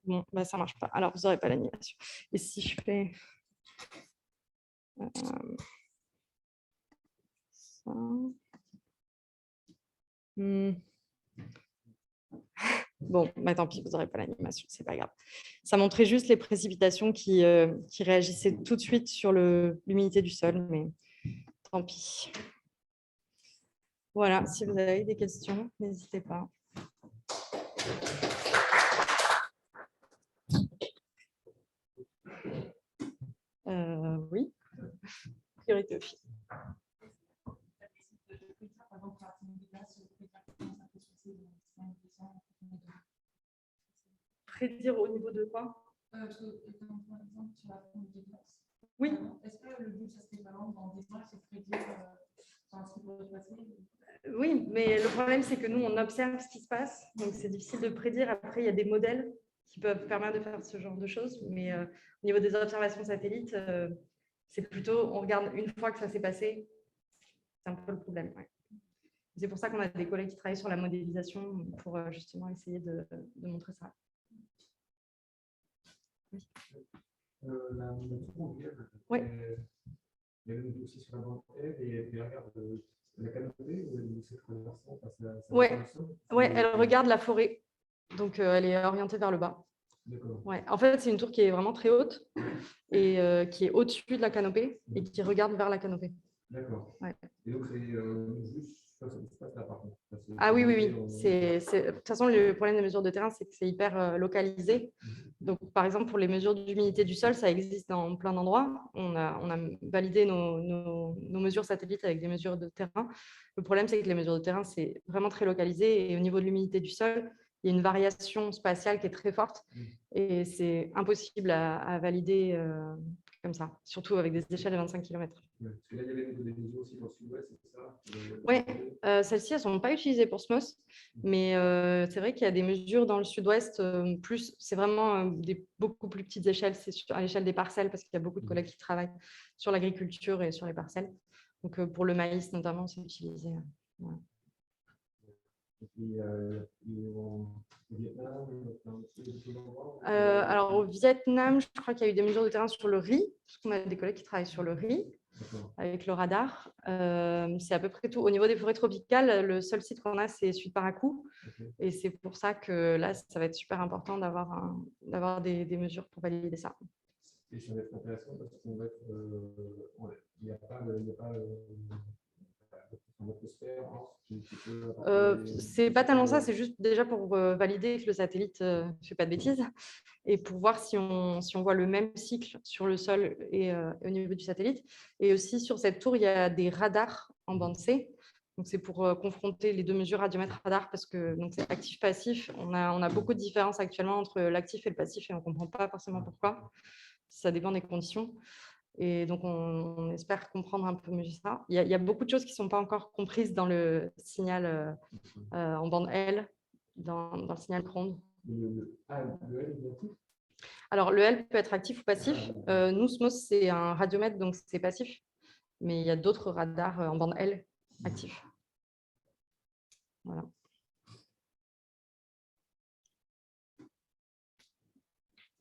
Bon, bah, ça ne marche pas. Alors, vous n'aurez pas l'animation. Et si je fais ça... Bon, bah, tant pis, vous n'aurez pas l'animation, c'est pas grave. Ça montrait juste les précipitations qui réagissaient tout de suite sur l'humidité du sol, mais tant pis. Voilà, si vous avez des questions, n'hésitez pas. Oui, priorité aux filles. Prédire au niveau de quoi? Oui. Est-ce que le but, ça serait vraiment dans des mois, c'est prédire ce qui pourrait se passer? Oui, mais le problème, c'est que nous, on observe ce qui se passe, donc c'est difficile de prédire. Après, il y a des modèles qui peuvent permettre de faire ce genre de choses, mais au niveau des observations satellites, c'est plutôt, on regarde une fois que ça s'est passé, c'est un peu le problème. Ouais. C'est pour ça qu'on a des collègues qui travaillent sur la modélisation pour justement essayer de montrer ça. Oui. Il y a aussi sur la bande L et elle regarde la canopée ou cette traversant face à Oui, elle regarde la forêt. Donc, elle est orientée vers le bas. Ouais. En fait, c'est une tour qui est vraiment très haute et qui est au-dessus de la canopée et qui regarde vers la canopée. D'accord. Ouais. Et donc, c'est juste ça se passe là, par contre. Ah oui. De toute façon, le problème des mesures de terrain, c'est que c'est hyper localisé. Donc, par exemple, pour les mesures d'humidité du sol, ça existe dans plein d'endroits. On a validé nos mesures satellites avec des mesures de terrain. Le problème, c'est que les mesures de terrain, c'est vraiment très localisé. Et au niveau de l'humidité du sol, il y a une variation spatiale qui est très forte. Et c'est impossible à valider comme ça, surtout avec des échelles de 25 km. Parce que là, il y avait des mesures aussi dans le sud-ouest, c'est ça? Oui, celles-ci, elles ne sont pas utilisées pour SMOS, mais c'est vrai qu'il y a des mesures dans le sud-ouest, c'est vraiment beaucoup plus petites échelles, c'est à l'échelle des parcelles, parce qu'il y a beaucoup de collègues qui travaillent sur l'agriculture et sur les parcelles. Donc, pour le maïs, notamment, c'est utilisé. Ouais. Et puis, au Vietnam, alors, au Vietnam, je crois qu'il y a eu des mesures de terrain sur le riz, parce qu'on a des collègues qui travaillent sur le riz. Avec le radar. C'est à peu près tout. Au niveau des forêts tropicales, le seul site qu'on a, c'est Sud Paracou. Et c'est pour ça que là, ça va être super important d'avoir des mesures pour valider ça. Et ça va être intéressant parce qu'on va être... il n'y a pas c'est pas tellement ça, c'est juste déjà pour valider que le satellite ne fait pas de bêtises et pour voir si on voit le même cycle sur le sol et au niveau du satellite. Et aussi sur cette tour, il y a des radars en bande C. Donc c'est pour confronter les deux mesures radiomètre radar parce que c'est actif-passif. On a beaucoup de différences actuellement entre l'actif et le passif et on ne comprend pas forcément pourquoi. Ça dépend des conditions. Et donc, on espère comprendre un peu mieux ça. Il y a beaucoup de choses qui ne sont pas encore comprises dans le signal en bande L, dans le signal Cronde. Le L est actif? Alors, le L peut être actif ou passif. Nous, SMOS, c'est un radiomètre, donc c'est passif. Mais il y a d'autres radars en bande L actifs. Voilà.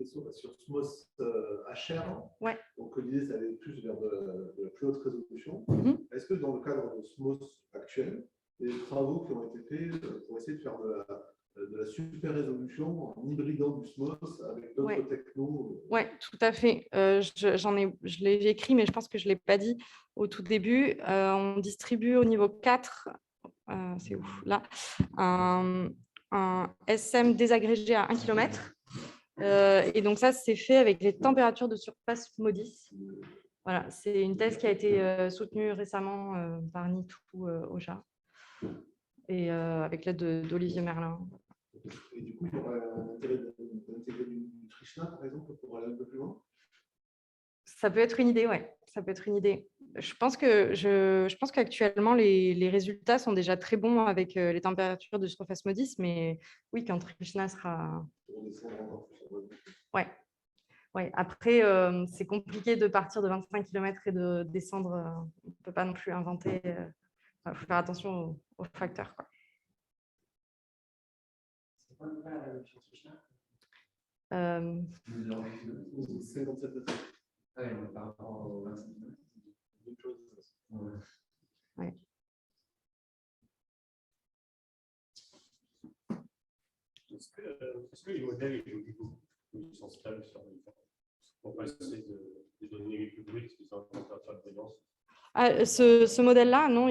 question sur SMOS HR. Ouais. Donc l'idée, c'est d'aller plus vers de la plus haute résolution. Est-ce que dans le cadre de SMOS actuel, il y a des travaux qui ont été faits pour essayer de faire de la super résolution en hybridant du SMOS avec d'autres technos? Oui, tout à fait. Je l'ai écrit, mais je pense que je ne l'ai pas dit au tout début. On distribue au niveau 4, c'est où là, un SM désagrégé à 1 km. Et donc ça, c'est fait avec les températures de surface MODIS. Voilà, c'est une thèse qui a été soutenue récemment par Nitou Oja et avec l'aide d'Olivier Merlin. Et du coup, il y aurait un intérêt d'intégrer du Trishna, par exemple, pour aller un peu plus loin? Ça peut être une idée, ouais. Ça peut être une idée. Je pense qu'actuellement, les résultats sont déjà très bons avec les températures de surface MODIS, mais oui, quand Trishna sera... Ouais. Ouais. Après, c'est compliqué de partir de 25 km et de descendre. On ne peut pas non plus inventer. Il faut faire attention aux facteurs, quoi. C'est quoi la révolution Trishna? 57 degrés. Ah oui, mais par rapport aux 25 km. Ouais. Est-ce que les modèles évoluent beaucoup? Ils sont stables sur le temps pour passer des données les plus brutes qui sont en température de brillance? Ce modèle-là, non,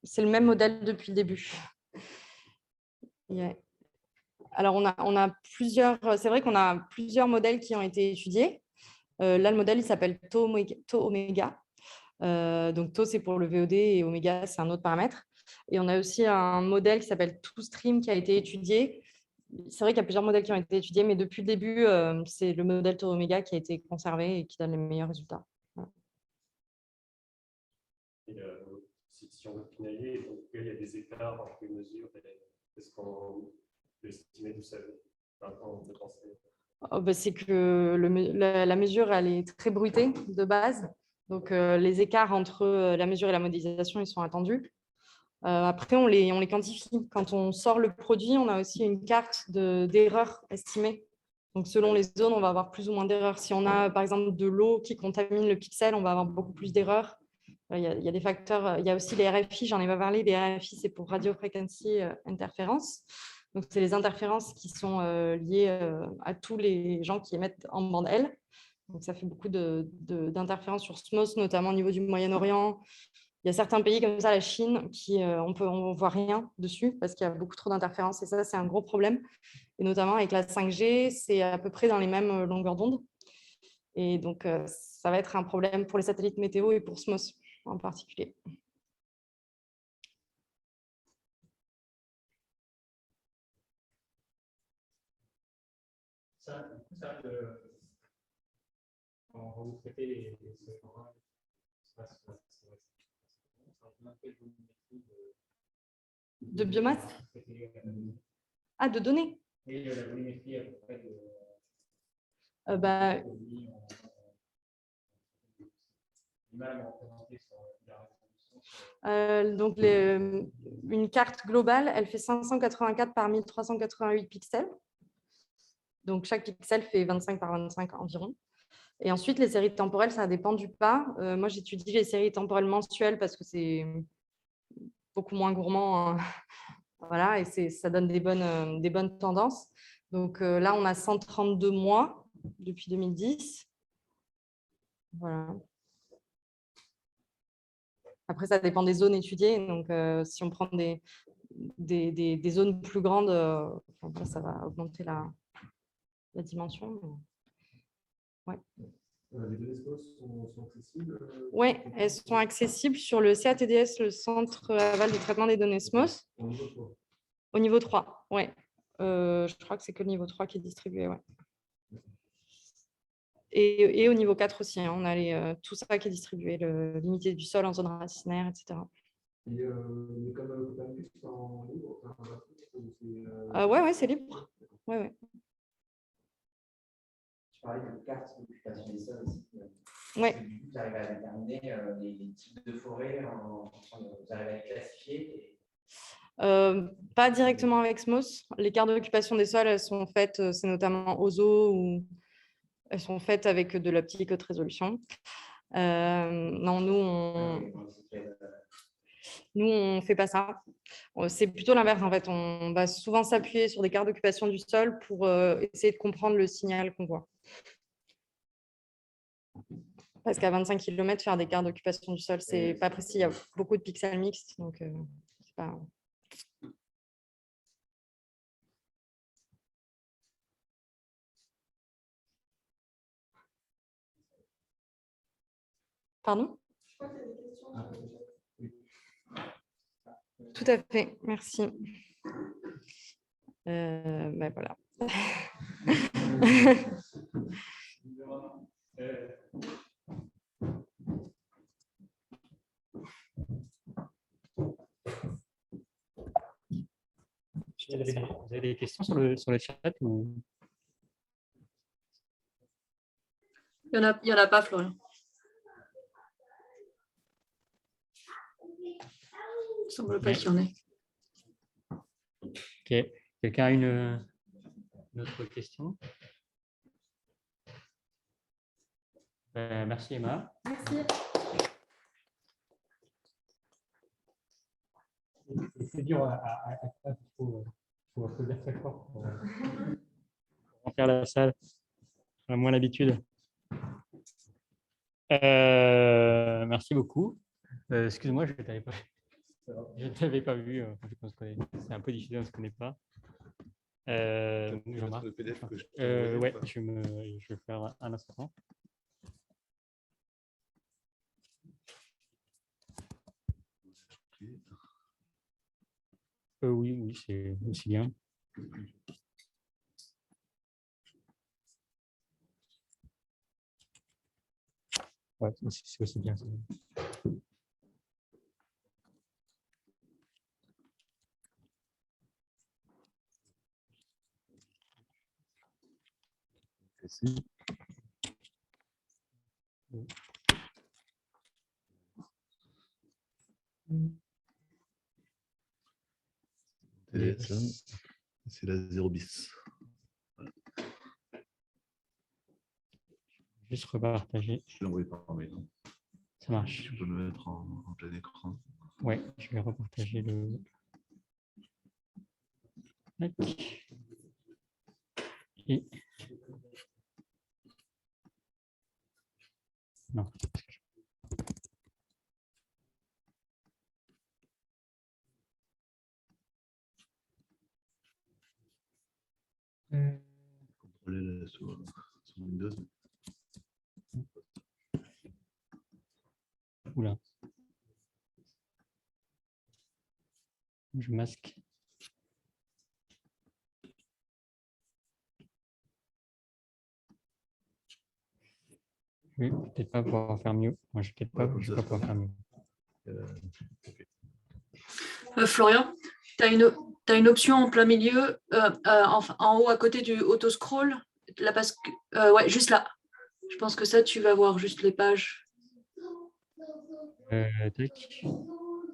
c'est le même modèle depuis le début. Yeah. Alors, on a plusieurs, c'est vrai qu'on a plusieurs modèles qui ont été étudiés. Là, le modèle, il s'appelle Tau Oméga. Donc, Tau, c'est pour le VOD et Oméga, c'est un autre paramètre. Et on a aussi un modèle qui s'appelle ToStream qui a été étudié. C'est vrai qu'il y a plusieurs modèles qui ont été étudiés, mais depuis le début, c'est le modèle Tau Oméga qui a été conservé et qui donne les meilleurs résultats. Voilà. Et, si on veut pinailler, il y a des écarts entre les mesures. Est-ce qu'on peut estimer d'où ça vient? On peut penser. C'est que la mesure, elle est très bruitée de base. Donc, les écarts entre la mesure et la modélisation, ils sont attendus. Après, on les quantifie. Quand on sort le produit, on a aussi une carte d'erreurs estimées. Donc, selon les zones, on va avoir plus ou moins d'erreurs. Si on a, par exemple, de l'eau qui contamine le pixel, on va avoir beaucoup plus d'erreurs. Il y a des facteurs. Il y a aussi les RFI, j'en ai pas parlé. Les RFI, c'est pour Radio Frequency Interference. Donc, c'est les interférences qui sont liées à tous les gens qui émettent en bande L. Donc, ça fait beaucoup d'interférences sur SMOS, notamment au niveau du Moyen-Orient. Il y a certains pays comme ça, la Chine, qui on ne voit rien dessus parce qu'il y a beaucoup trop d'interférences. Et ça, c'est un gros problème. Et notamment avec la 5G, c'est à peu près dans les mêmes longueurs d'onde. Et donc, ça va être un problème pour les satellites météo et pour SMOS en particulier. Quand vous traitez de biomasse? Ah, de données? Oui, la volumétrie à peu près de... Donc, une carte globale, elle fait 584 par 1388 pixels. Donc, chaque pixel fait 25 par 25 environ. Et ensuite, les séries temporelles, ça dépend du pas. Moi, j'étudie les séries temporelles mensuelles parce que c'est beaucoup moins gourmand. Hein. Voilà, et ça donne des bonnes tendances. Donc là, on a 132 mois depuis 2010. Voilà. Après, ça dépend des zones étudiées. Donc, si on prend des zones plus grandes, ça va augmenter la dimension. Ouais. Les données SMOS sont accessibles? Oui, elles sont accessibles sur le CATDS, le Centre aval de traitement des données SMOS. Au niveau 3, oui. Je crois que c'est que le niveau 3 qui est distribué, ouais. Et au niveau 4 aussi, hein, on a tout ça qui est distribué, l'unité du sol en zone racinaire, etc. Et comme Copernicus, c'est en libre? Ouais, c'est libre. Ouais. Tu parlais de cartes d'occupation des sols aussi. Ouais. Du coup, tu arrives à déterminer les types de forêts, tu arrives à les classifier. Pas directement avec SMOS. Les cartes d'occupation des sols, elles sont faites, c'est notamment OZO, ou elles sont faites avec de l'optique haute résolution. Non, nous, on ne fait pas ça. C'est plutôt l'inverse, en fait. On va souvent s'appuyer sur des cartes d'occupation du sol pour essayer de comprendre le signal qu'on voit. Parce qu'à 25 km, faire des cartes d'occupation du sol, c'est pas précis. Il y a beaucoup de pixels mixtes, donc c'est pas... Pardon? Tout à fait, merci. Ben voilà. Vous avez des questions sur le chat ou... Il y en a pas, Florian. Il ne semble pas qu'il y en ait. Ok. Quelqu'un a une autre question? Merci Emma. Merci. C'est dur à faut applaudir très fort pour remplir la salle. On a moins l'habitude. Merci beaucoup. Excuse-moi, je ne t'avais pas vu. C'est un peu difficile, on ne se connaît pas. Jean-Marc. Ouais, je vais faire un instant. Oui, c'est aussi bien. Ouais, c'est aussi bien. C'est la 0 bis. Juste repartager. Je l'ai envoyé par mail. Ça marche. Tu peux le mettre en plein écran. Ouais, je vais repartager le. Et... Non. Contrôler sur Windows. Oula. Je masque. Je vais peut-être pas pouvoir faire mieux. Moi, je vais peut-être pas pouvoir faire mieux. Florian, tu as une option en plein milieu, en haut à côté du auto-scroll, là, parce que, ouais, juste là. Je pense que ça, tu vas voir juste les pages. Tac.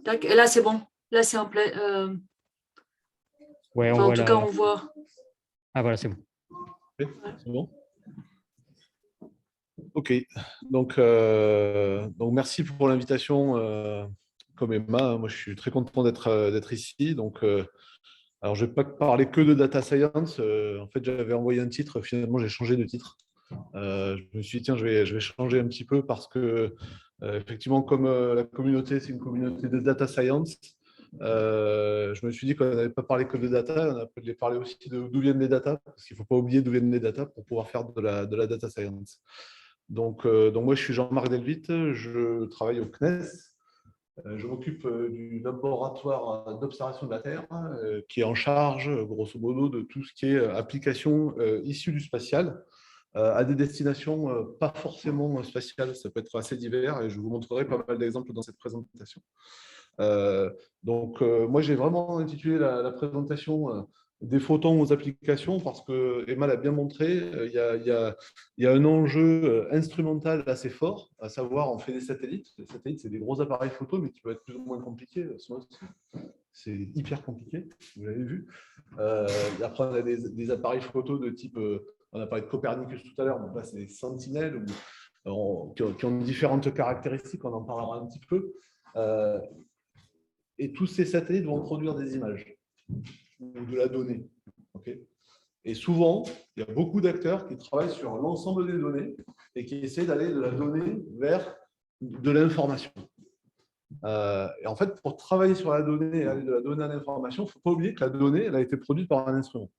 Tac. Et là, c'est bon. Là, c'est en plein. Ouais, en tout cas, on voit. Ah, voilà, c'est bon. Okay, c'est bon. Ok. Donc merci pour l'invitation. Comme Emma, moi, je suis très content d'être ici. Donc, alors, je ne vais pas parler que de data science. En fait, j'avais envoyé un titre. Finalement, j'ai changé de titre. Je me suis dit, tiens, je vais changer un petit peu parce que, effectivement, comme la communauté, c'est une communauté de data science, je me suis dit qu'on n'avait pas parlé que de data, on allait parler aussi d'où viennent les data, parce qu'il ne faut pas oublier d'où viennent les data pour pouvoir faire de la data science. Donc moi, je suis Jean-Marc Delvit, je travaille au CNES. Je m'occupe du laboratoire d'observation de la Terre, qui est en charge, grosso modo, de tout ce qui est application issue du spatial, à des destinations pas forcément spatiales. Ça peut être assez divers et je vous montrerai pas mal d'exemples dans cette présentation. Moi, j'ai vraiment intitulé la présentation des photons aux applications parce que Emma l'a bien montré, il y a un enjeu instrumental assez fort, à savoir on fait des satellites. Les satellites, c'est des gros appareils photo, mais qui peuvent être plus ou moins compliqués. C'est hyper compliqué, vous l'avez vu. Après, on a des appareils photo de type, on a parlé de Copernicus tout à l'heure, donc là, c'est des sentinelles qui ont différentes caractéristiques, on en parlera un petit peu. Et tous ces satellites vont produire des images ou de la donnée. Okay. Et souvent, il y a beaucoup d'acteurs qui travaillent sur l'ensemble des données et qui essaient d'aller de la donnée vers de l'information. Et en fait, pour travailler sur la donnée et aller de la donnée à l'information, il ne faut pas oublier que la donnée, elle a été produite par un instrument.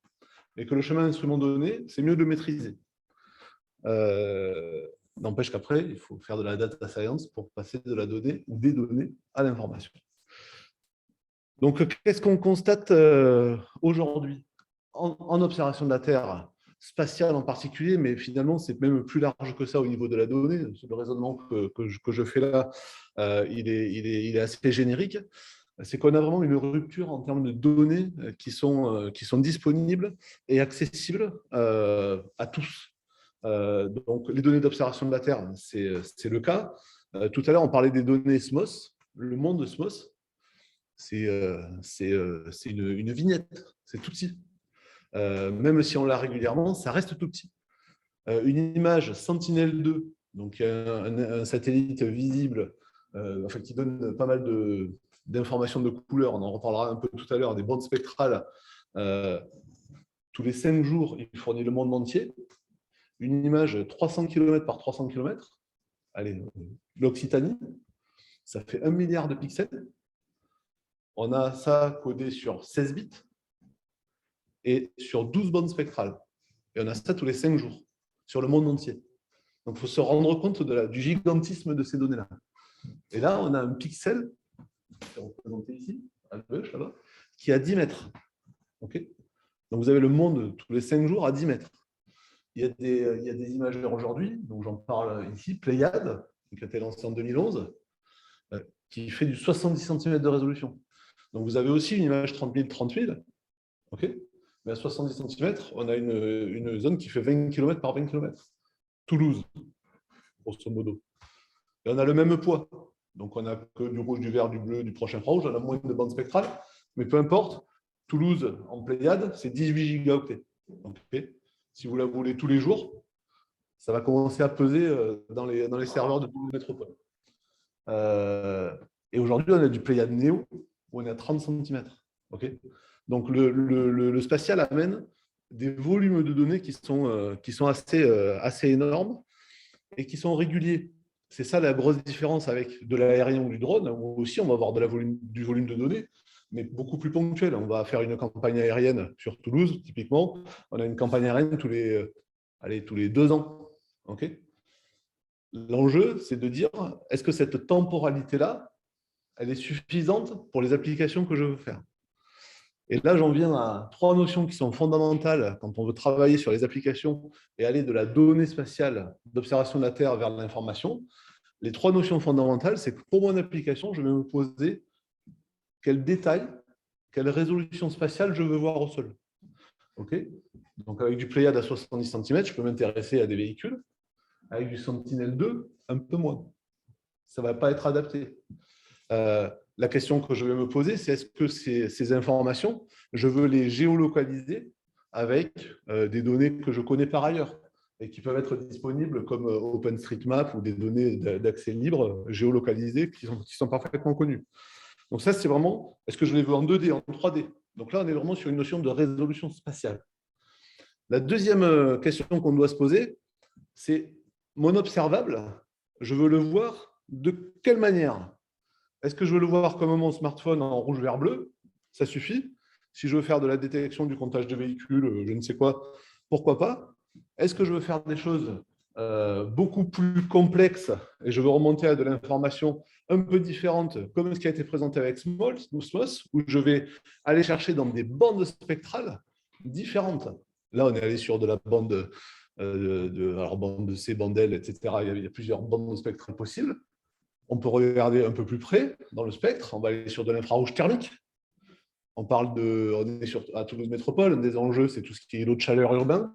Et que le chemin d'instrument donné, c'est mieux de le maîtriser. N'empêche qu'après, il faut faire de la data science pour passer de la donnée ou des données à l'information. Donc, qu'est-ce qu'on constate aujourd'hui en observation de la Terre, spatiale en particulier, mais finalement, c'est même plus large que ça au niveau de la donnée. Le raisonnement que je fais là, il est assez générique. C'est qu'on a vraiment une rupture en termes de données qui sont disponibles et accessibles à tous. Donc, les données d'observation de la Terre, c'est le cas. Tout à l'heure, on parlait des données SMOS. Le monde de SMOS, c'est une vignette, c'est tout petit. Même si on l'a régulièrement, ça reste tout petit. Une image Sentinel-2, donc un satellite visible, qui donne pas mal d'informations de couleurs, on en reparlera un peu tout à l'heure, des bandes spectrales. Tous les 5 jours, il fournit le monde entier. Une image 300 km par 300 km, allez, l'Occitanie, ça fait 1 milliard de pixels. On a ça codé sur 16 bits et sur 12 bandes spectrales. Et on a ça tous les 5 jours, sur le monde entier. Donc, il faut se rendre compte du gigantisme de ces données-là. Et là, on a un pixel, qui est représenté ici, à gauche, là-bas, qui est à 10 mètres. Okay. Donc, vous avez le monde tous les 5 jours à 10 mètres. Il y a des imageurs aujourd'hui, donc j'en parle ici, Pléiade, qui a été lancé en 2011, qui fait du 70 cm de résolution. Donc, vous avez aussi une image 30 000, 30 000, okay. Mais à 70 cm, on a une zone qui fait 20 km par 20 km. Toulouse, grosso modo. Et on a le même poids. Donc, on n'a que du rouge, du vert, du bleu, du proche infrarouge. On a moins de bandes spectrales. Mais peu importe, Toulouse, en Pléiade, c'est 18 gigaoctets. Okay. Si vous la voulez tous les jours, ça va commencer à peser dans les serveurs de Toulouse Métropole. Et aujourd'hui, on a du Pléiade Néo, où on est à 30 cm. Okay. Donc, le spatial amène des volumes de données qui sont assez énormes et qui sont réguliers. C'est ça la grosse différence avec de l'aérien ou du drone, où aussi on va avoir du volume de données, mais beaucoup plus ponctuel. On va faire une campagne aérienne sur Toulouse, typiquement. On a une campagne aérienne tous les 2 ans. Okay. L'enjeu, c'est de dire, est-ce que cette temporalité-là, elle est suffisante pour les applications que je veux faire? Et là, j'en viens à 3 notions qui sont fondamentales quand on veut travailler sur les applications et aller de la donnée spatiale d'observation de la Terre vers l'information. Les 3 notions fondamentales, c'est que pour mon application, je vais me poser quel détail, quelle résolution spatiale je veux voir au sol. Okay. Donc, avec du Pléiade à 70 cm, je peux m'intéresser à des véhicules. Avec du Sentinel-2, un peu moins. Ça ne va pas être adapté. La question que je vais me poser, c'est est-ce que ces informations, je veux les géolocaliser avec des données que je connais par ailleurs et qui peuvent être disponibles comme OpenStreetMap ou des données d'accès libre géolocalisées qui sont parfaitement connues. Donc ça, c'est vraiment, est-ce que je les veux en 2D, en 3D? Donc là, on est vraiment sur une notion de résolution spatiale. La deuxième question qu'on doit se poser, c'est mon observable, je veux le voir de quelle manière? Est-ce que je veux le voir comme mon smartphone en rouge, vert, bleu? Ça suffit. Si je veux faire de la détection du comptage de véhicules, je ne sais quoi, pourquoi pas? Est-ce que je veux faire des choses beaucoup plus complexes et je veux remonter à de l'information un peu différente, comme ce qui a été présenté avec SMOS, où je vais aller chercher dans des bandes spectrales différentes? Là, on est allé sur de la bande bande C, bande L, etc. Il y a plusieurs bandes spectrales possibles. On peut regarder un peu plus près dans le spectre. On va aller sur de l'infrarouge thermique. On est à Toulouse Métropole. Un des enjeux, c'est tout ce qui est l'eau de chaleur urbain.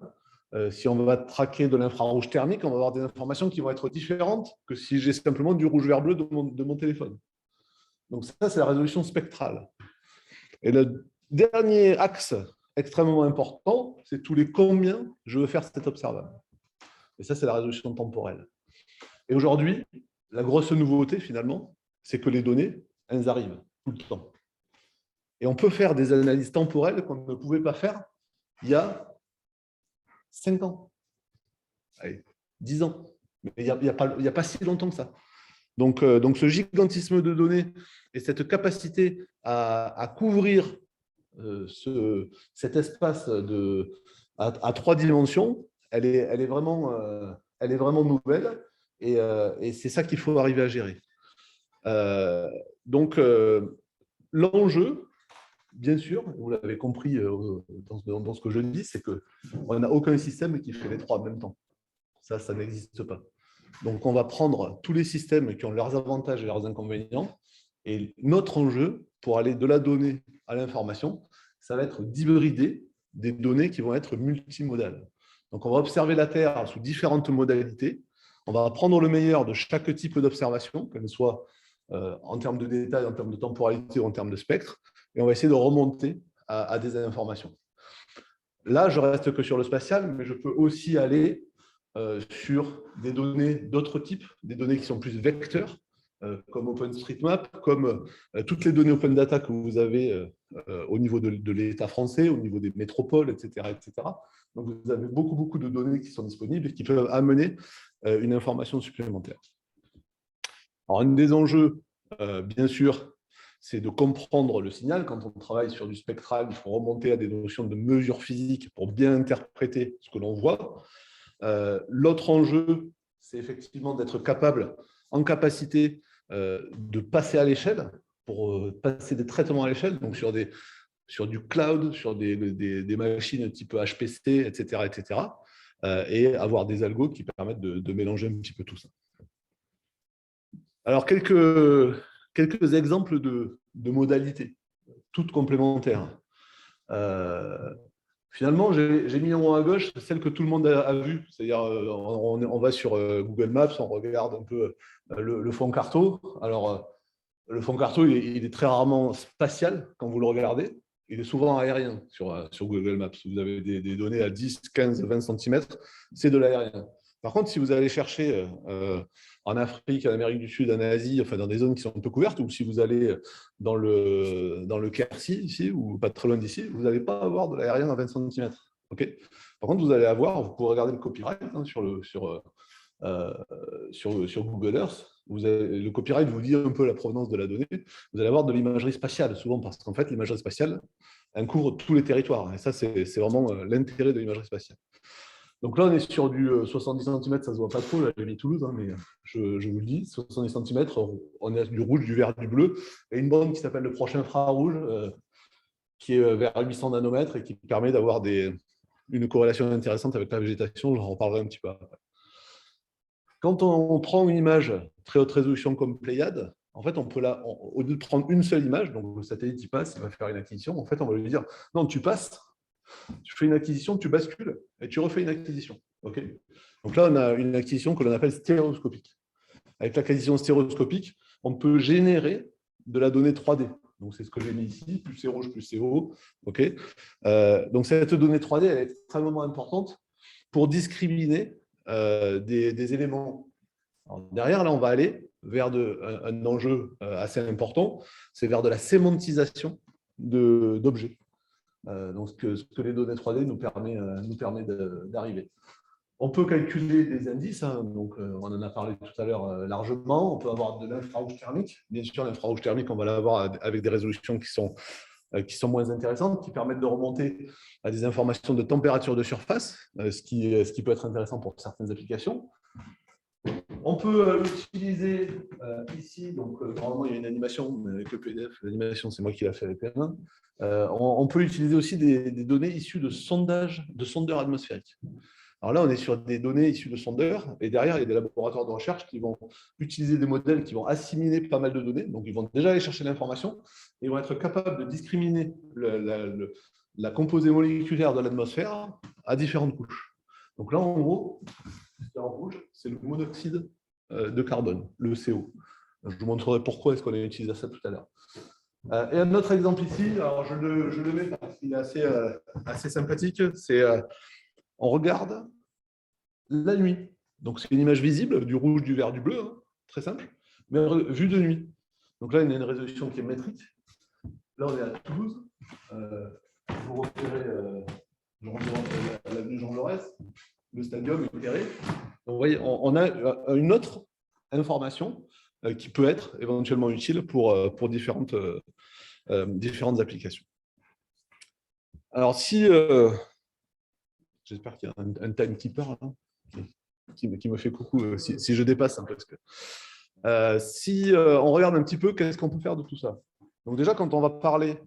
Si on va traquer de l'infrarouge thermique, on va avoir des informations qui vont être différentes que si j'ai simplement du rouge-vert-bleu de mon téléphone. Donc ça, c'est la résolution spectrale. Et le dernier axe extrêmement important, c'est tous les combien je veux faire cet observable. Et ça, c'est la résolution temporelle. Et aujourd'hui, la grosse nouveauté, finalement, c'est que les données, elles arrivent tout le temps. Et on peut faire des analyses temporelles qu'on ne pouvait pas faire il y a 5 ans. Allez, 10 ans. Mais il n'y a pas si longtemps que ça. Donc, ce gigantisme de données et cette capacité à couvrir cet espace à 3 dimensions, elle est vraiment nouvelle et c'est ça qu'il faut arriver à gérer. L'enjeu, bien sûr, vous l'avez compris dans ce que je dis, c'est qu'on n'a aucun système qui fait les 3 en même temps. Ça n'existe pas. Donc, on va prendre tous les systèmes qui ont leurs avantages et leurs inconvénients. Et notre enjeu, pour aller de la donnée à l'information, ça va être d'hybrider des données qui vont être multimodales. Donc, on va observer la Terre sous différentes modalités. On va prendre le meilleur de chaque type d'observation, qu'elle soit en termes de détail, en termes de temporalité ou en termes de spectre, et on va essayer de remonter à des informations. Là, je reste que sur le spatial, mais je peux aussi aller sur des données d'autres types, des données qui sont plus vecteurs, comme OpenStreetMap, comme toutes les données Open Data que vous avez au niveau de l'État français, au niveau des métropoles, etc., etc. Donc, vous avez beaucoup de données qui sont disponibles et qui peuvent amener une information supplémentaire. Alors, un des enjeux, bien sûr, c'est de comprendre le signal. Quand on travaille sur du spectral, il faut remonter à des notions de mesure physique pour bien interpréter ce que l'on voit. L'autre enjeu, c'est effectivement d'être capable, en capacité de passer à l'échelle, pour passer des traitements à l'échelle, donc sur du cloud, sur des machines type HPC, etc., et avoir des algos qui permettent de mélanger un petit peu tout ça. Alors, quelques exemples de modalités, toutes complémentaires. Finalement, j'ai mis en haut à gauche celle que tout le monde a vue. C'est-à-dire, on va sur Google Maps, on regarde un peu le fond carto. Alors, le fond carto, il est très rarement spatial quand vous le regardez. Il est souvent aérien sur Google Maps. Vous avez des données à 10, 15, 20 cm, c'est de l'aérien. Par contre, si vous allez chercher en Afrique, en Amérique du Sud, en Asie, enfin dans des zones qui sont un peu couvertes, ou si vous allez dans le Quercy, ici, ou pas très loin d'ici, vous n'allez pas avoir de l'aérien à 20 cm. Okay. Par contre, vous allez avoir, vous pourrez regarder le copyright sur Google Earth. Le copyright vous dit un peu la provenance de la donnée. Vous allez avoir de l'imagerie spatiale, souvent parce qu'en fait, l'imagerie spatiale, elle couvre tous les territoires. Et ça, c'est vraiment l'intérêt de l'imagerie spatiale. Donc là, on est sur du 70 cm, ça ne se voit pas trop, là j'ai mis Toulouse, hein, mais je vous le dis, 70 cm, on a du rouge, du vert, du bleu, et une bande qui s'appelle le proche infrarouge, qui est vers 800 nanomètres et qui permet d'avoir une corrélation intéressante avec la végétation, j'en reparlerai un petit peu après. Quand on prend une image très haute résolution comme Pléiade, en fait, on peut au lieu de prendre une seule image, donc le satellite il passe, il va faire une acquisition, en fait, on va lui dire, non, tu passes, tu fais une acquisition, tu bascules et tu refais une acquisition. Okay. Donc là, on a une acquisition que l'on appelle stéréoscopique. Avec l'acquisition stéréoscopique, on peut générer de la donnée 3D. Donc c'est ce que j'ai mis ici, plus c'est rouge, plus c'est haut. Okay. Donc cette donnée 3D, elle est extrêmement importante pour discriminer des éléments. Alors, derrière, là, on va aller vers un enjeu assez important, c'est vers de la sémantisation d'objets. Donc, ce que les données 3D nous permet d'arriver. On peut calculer des indices, hein, donc on en a parlé tout à l'heure largement. On peut avoir de l'infrarouge thermique. Bien sûr, l'infrarouge thermique, on va l'avoir avec des résolutions qui sont moins intéressantes, qui permettent de remonter à des informations de température de surface, ce qui peut être intéressant pour certaines applications. On peut utiliser ici, donc normalement il y a une animation avec le PDF, l'animation c'est moi qui l'ai fait avec PM1. On peut utiliser aussi des données issues de sondeurs atmosphériques. Alors là, on est sur des données issues de sondeurs, et derrière, il y a des laboratoires de recherche qui vont utiliser des modèles qui vont assimiler pas mal de données. Donc, ils vont déjà aller chercher l'information, et ils vont être capables de discriminer la composée moléculaire de l'atmosphère à différentes couches. Donc là, en gros, en rouge, c'est le monoxyde de carbone, le CO. Je vous montrerai pourquoi est-ce qu'on a utilisé ça tout à l'heure. Et un autre exemple ici, alors je le mets parce qu'il est assez sympathique, c'est on regarde la nuit. Donc c'est une image visible du rouge, du vert, du bleu, hein, très simple, mais vue de nuit. Donc là, il y a une résolution qui est métrique. Là, on est à Toulouse. Vous repérez l'avenue Jean Jaurès, le stadium éclairé. Donc, vous voyez, on a une autre information qui peut être éventuellement utile pour différentes applications. Alors, si j'espère qu'il y a un timekeeper là, qui me fait coucou si je dépasse, hein, parce que si on regarde un petit peu, qu'est-ce qu'on peut faire de tout ça? Donc déjà, quand on va parler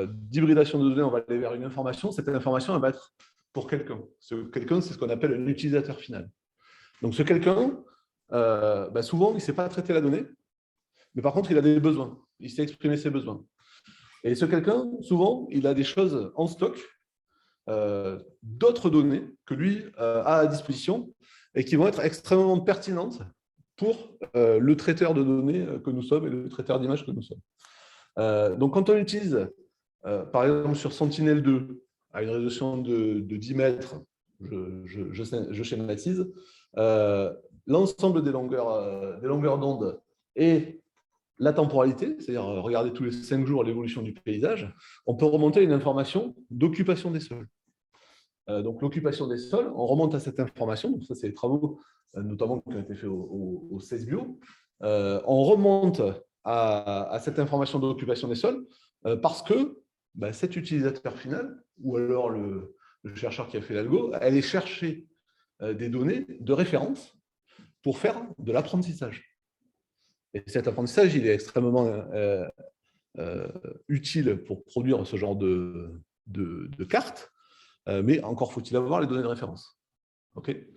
d'hybridation de données, on va aller vers une information. Cette information, elle va être pour quelqu'un. Ce quelqu'un, c'est ce qu'on appelle un utilisateur final. Donc ce quelqu'un, souvent, il ne sait pas traiter la donnée, mais par contre, il a des besoins. Il sait exprimer ses besoins. Et ce quelqu'un, souvent, il a des choses en stock, d'autres données que lui a à disposition et qui vont être extrêmement pertinentes pour le traiteur de données que nous sommes et le traiteur d'images que nous sommes. Donc, quand on utilise, par exemple, sur Sentinel-2, à une résolution de 10 mètres, je schématise, l'ensemble des longueurs d'onde et la temporalité, c'est-à-dire regarder tous les 5 jours l'évolution du paysage, on peut remonter à une information d'occupation des sols. Donc, l'occupation des sols, on remonte à cette information, donc ça, c'est les travaux notamment qui ont été faits au CESBio. On remonte à cette information d'occupation des sols parce que cet utilisateur final, ou alors le chercheur qui a fait l'algo, allait chercher des données de référence pour faire de l'apprentissage. Et cet apprentissage, il est extrêmement utile pour produire ce genre de cartes, mais encore faut-il avoir les données de référence. Okay.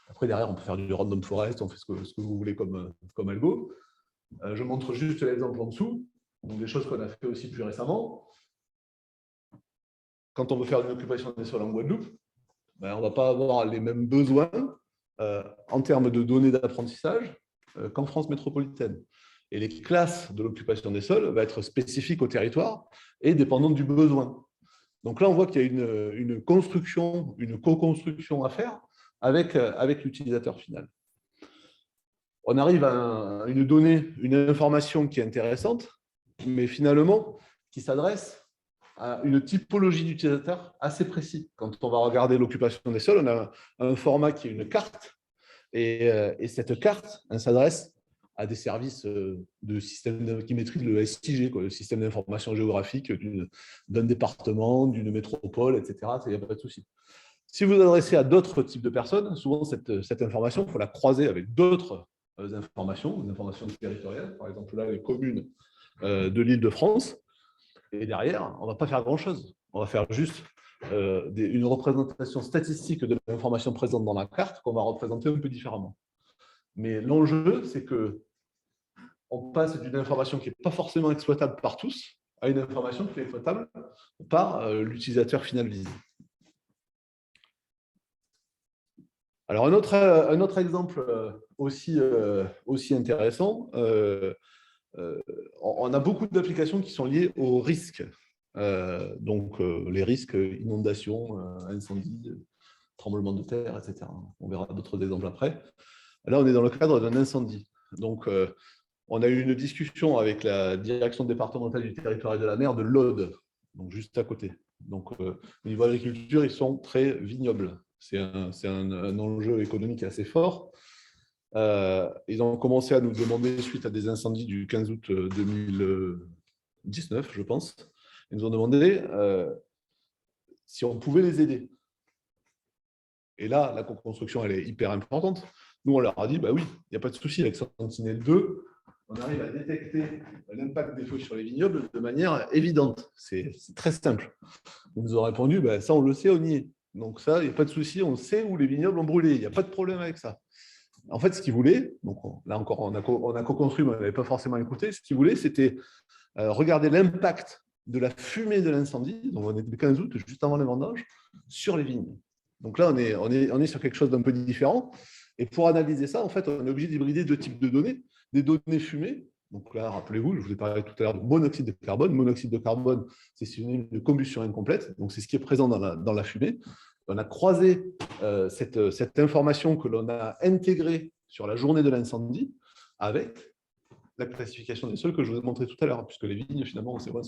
Après, derrière, on peut faire du random forest, on fait ce que vous voulez comme algo. Je montre juste l'exemple en dessous, donc des choses qu'on a fait aussi plus récemment. Quand on veut faire une occupation des sols en Guadeloupe, on ne va pas avoir les mêmes besoins en termes de données d'apprentissage qu'en France métropolitaine. Et les classes de l'occupation des sols vont être spécifiques au territoire et dépendantes du besoin. Donc là, on voit qu'il y a une construction, une co-construction à faire avec l'utilisateur final. On arrive à une donnée, une information qui est intéressante, mais finalement, qui s'adresse à une typologie d'utilisateur assez précis. Quand on va regarder l'occupation des sols, on a un format qui est une carte, et cette carte, elle s'adresse à des services de système qui maîtrisent le SIG, le système d'information géographique d'un département, d'une métropole, etc. Il n'y a pas de souci. Si vous vous adressez à d'autres types de personnes, souvent cette information, il faut la croiser avec d'autres informations, des informations territoriales, par exemple là, les communes de l'Île-de-France. Et derrière, on ne va pas faire grand-chose. On va faire juste une représentation statistique de l'information présente dans la carte qu'on va représenter un peu différemment. Mais l'enjeu, c'est qu'on passe d'une information qui n'est pas forcément exploitable par tous à une information qui est exploitable par l'utilisateur final visible. Alors, un autre exemple aussi intéressant, on a beaucoup d'applications qui sont liées aux risques. Donc, les risques inondation, incendie, tremblement de terre, etc. On verra d'autres exemples après. Là, on est dans le cadre d'un incendie. Donc, on a eu une discussion avec la direction départementale du territoire et de la mer de l'Aude, donc juste à côté. Donc, au niveau agriculture, ils sont très vignobles. C'est un enjeu économique assez fort. Ils ont commencé à nous demander, suite à des incendies du 15 août 2019, je pense, ils nous ont demandé si on pouvait les aider. Et là, la co-construction, elle est hyper importante. Nous, on leur a dit, oui, il n'y a pas de souci, avec Sentinel-2, on arrive à détecter l'impact des feux sur les vignobles de manière évidente. C'est très simple. Ils nous ont répondu, ça, on le sait, on y est. Donc ça, il n'y a pas de souci, on sait où les vignobles ont brûlé, il n'y a pas de problème avec ça. En fait, ce qu'ils voulaient, donc là encore, on a co-construit, mais on n'avait pas forcément écouté, ce qu'ils voulaient, c'était regarder l'impact de la fumée de l'incendie, donc on est le 15 août, juste avant les vendanges, sur les vignes. Donc là, on est sur quelque chose d'un peu différent. Et pour analyser ça, en fait, on est obligé d'hybrider deux types de données, des données fumées Donc là, rappelez-vous, je vous ai parlé tout à l'heure de monoxyde de carbone. Monoxyde de carbone, c'est synonyme de combustion incomplète. Donc, c'est ce qui est présent dans la fumée. On a croisé cette information que l'on a intégrée sur la journée de l'incendie avec la classification des sols que je vous ai montré tout à l'heure, puisque les vignes, finalement, on sait pas.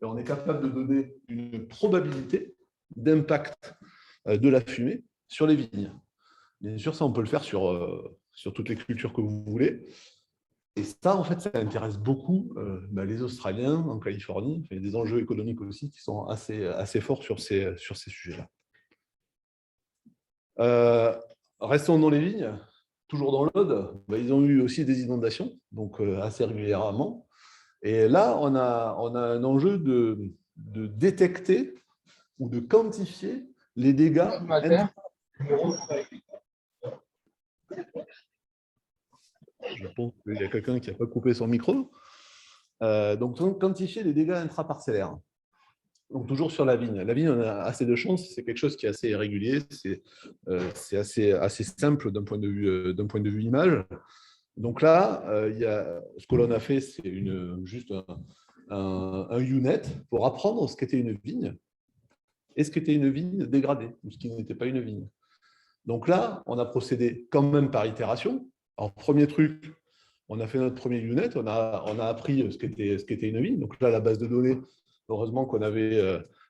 Et on est capable de donner une probabilité d'impact de la fumée sur les vignes. Bien sûr, ça, on peut le faire sur toutes les cultures que vous voulez. Et ça, en fait, ça intéresse beaucoup les Australiens en Californie. Il y a des enjeux économiques aussi qui sont assez forts sur ces sujets-là. Restons dans les vignes. Toujours dans l'Aude, ils ont eu aussi des inondations, donc assez régulièrement. Et là, on a un enjeu de détecter ou de quantifier les dégâts. Je pense qu'il y a quelqu'un qui n'a pas coupé son micro. Donc, quantifier les dégâts intraparcellaires. Donc, toujours sur la vigne. La vigne, on a assez de chance, c'est quelque chose qui est assez régulier, c'est assez simple d'un point de vue image. Donc là, ce que l'on a fait, c'est juste un UNet pour apprendre ce qu'était une vigne et ce qu'était une vigne dégradée, ou ce qui n'était pas une vigne. Donc là, on a procédé quand même par itération. Alors, premier truc, on a fait notre premier UNet, on a appris ce qu'était une vigne. Donc là, la base de données, heureusement qu'on avait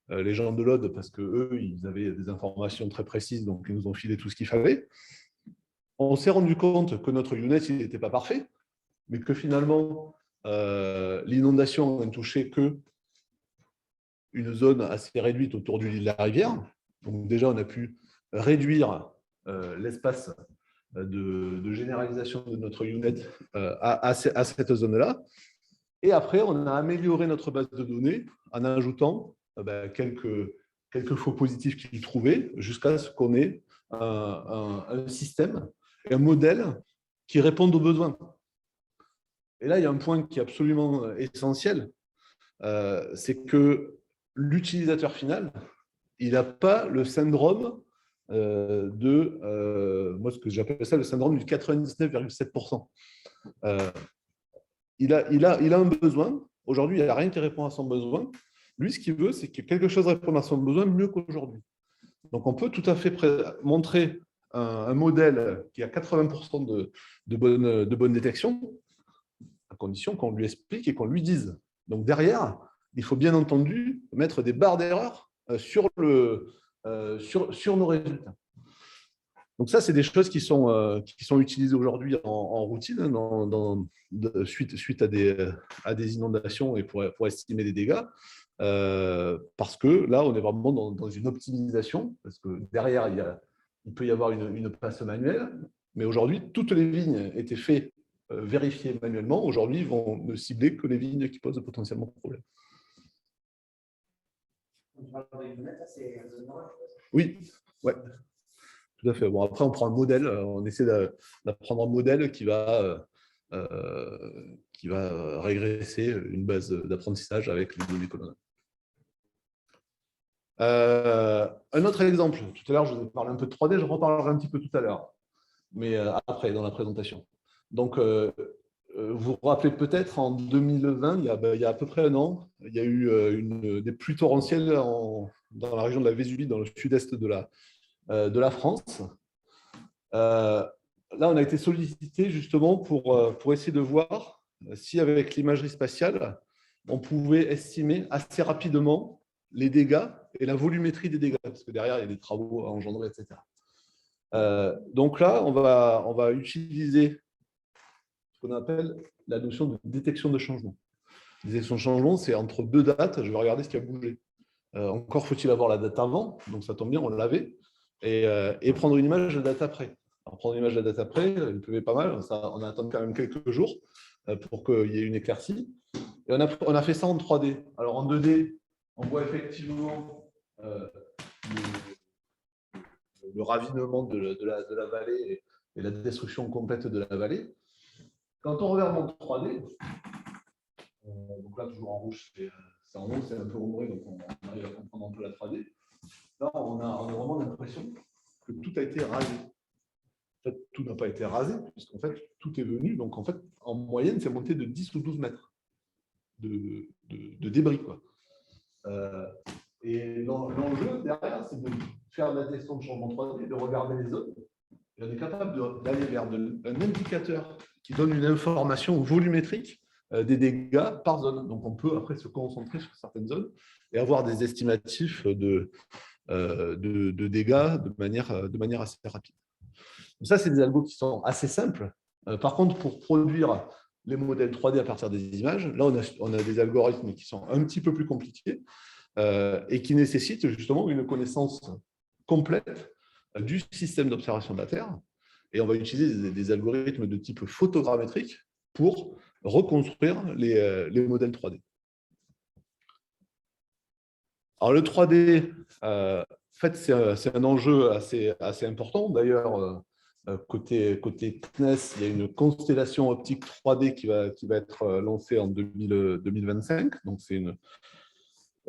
les gens de l'Aude, parce qu'eux, ils avaient des informations très précises, donc ils nous ont filé tout ce qu'il fallait. On s'est rendu compte que notre UNet, il n'était pas parfait, mais que finalement, l'inondation n'a touché qu'une zone assez réduite autour du lit de la rivière. Donc déjà, on a pu réduire l'espace de généralisation de notre UNet à cette zone-là. Et après, on a amélioré notre base de données en ajoutant quelques faux positifs qu'ils trouvaient jusqu'à ce qu'on ait un système et un modèle qui répondent aux besoins. Et là, il y a un point qui est absolument essentiel, c'est que l'utilisateur final, il n'a pas le syndrome moi, ce que j'appelle ça le syndrome du 99,7%. Il a un besoin. Aujourd'hui, il n'y a rien qui répond à son besoin. Lui, ce qu'il veut, c'est que quelque chose réponde à son besoin mieux qu'aujourd'hui. Donc, on peut tout à fait montrer un modèle qui a 80% de bonne détection, à condition qu'on lui explique et qu'on lui dise. Donc, derrière, il faut bien entendu mettre des barres d'erreur sur nos résultats. Donc ça, c'est des choses qui sont utilisées aujourd'hui en routine suite à des inondations et pour estimer des dégâts. Parce que là, on est vraiment dans une optimisation, parce que derrière, il peut y avoir une passe manuelle, mais aujourd'hui, toutes les vignes étaient faites vérifier manuellement. Aujourd'hui, ils vont ne cibler que les vignes qui posent potentiellement problème. Oui, ouais. Tout à fait. Bon, après, on prend un modèle, on essaie d'apprendre un modèle qui va régresser une base d'apprentissage avec les données que l'on a. Un autre exemple, tout à l'heure, je vous ai parlé un peu de 3D, je reparlerai un petit peu tout à l'heure, mais après, dans la présentation. Donc, vous vous rappelez peut-être, en 2020, il y a à peu près un an, il y a eu des pluies torrentielles dans la région de la Vésubie, dans le sud-est de la France. Là, on a été sollicité justement pour essayer de voir si, avec l'imagerie spatiale, on pouvait estimer assez rapidement les dégâts et la volumétrie des dégâts, parce que derrière, il y a des travaux à engendrer, etc. Donc là, on va utiliser ce qu'on appelle la notion de détection de changement. La détection de changement, c'est entre deux dates, je vais regarder ce qui a bougé. Encore faut-il avoir la date avant, donc ça tombe bien, on l'avait, et prendre une image de la date après. Alors, prendre une image de la date après, il pleuvait pas mal, on a attendu quand même quelques jours pour qu'il y ait une éclaircie. Et on a fait ça en 3D. Alors en 2D, on voit effectivement le ravinement de la vallée et la destruction complète de la vallée. Quand on regarde en 3D, donc là toujours en rouge, c'est en rouge, c'est un peu ombré, donc on arrive à comprendre un peu la 3D. Là, on a vraiment l'impression que tout a été rasé. En fait, tout n'a pas été rasé, puisqu'en fait, tout est venu. Donc, en fait, en moyenne, c'est monté de 10 ou 12 mètres de débris, quoi. Et l'enjeu derrière, c'est de faire de la détection de changement 3D, de regarder les zones. Et on est capable d'aller vers un indicateur qui donne une information volumétrique des dégâts par zone. Donc, on peut après se concentrer sur certaines zones et avoir des estimatifs de dégâts de manière assez rapide. Donc ça, c'est des algos qui sont assez simples. Par contre, pour produire les modèles 3D à partir des images, là, on a des algorithmes qui sont un petit peu plus compliqués et qui nécessitent justement une connaissance complète du système d'observation de la Terre. Et on va utiliser des algorithmes de type photogrammétrique pour reconstruire les modèles 3D. Alors, le 3D, en fait, c'est un enjeu assez important. D'ailleurs, côté CNES, il y a une constellation optique 3D qui va être lancée en 2025. Donc, c'est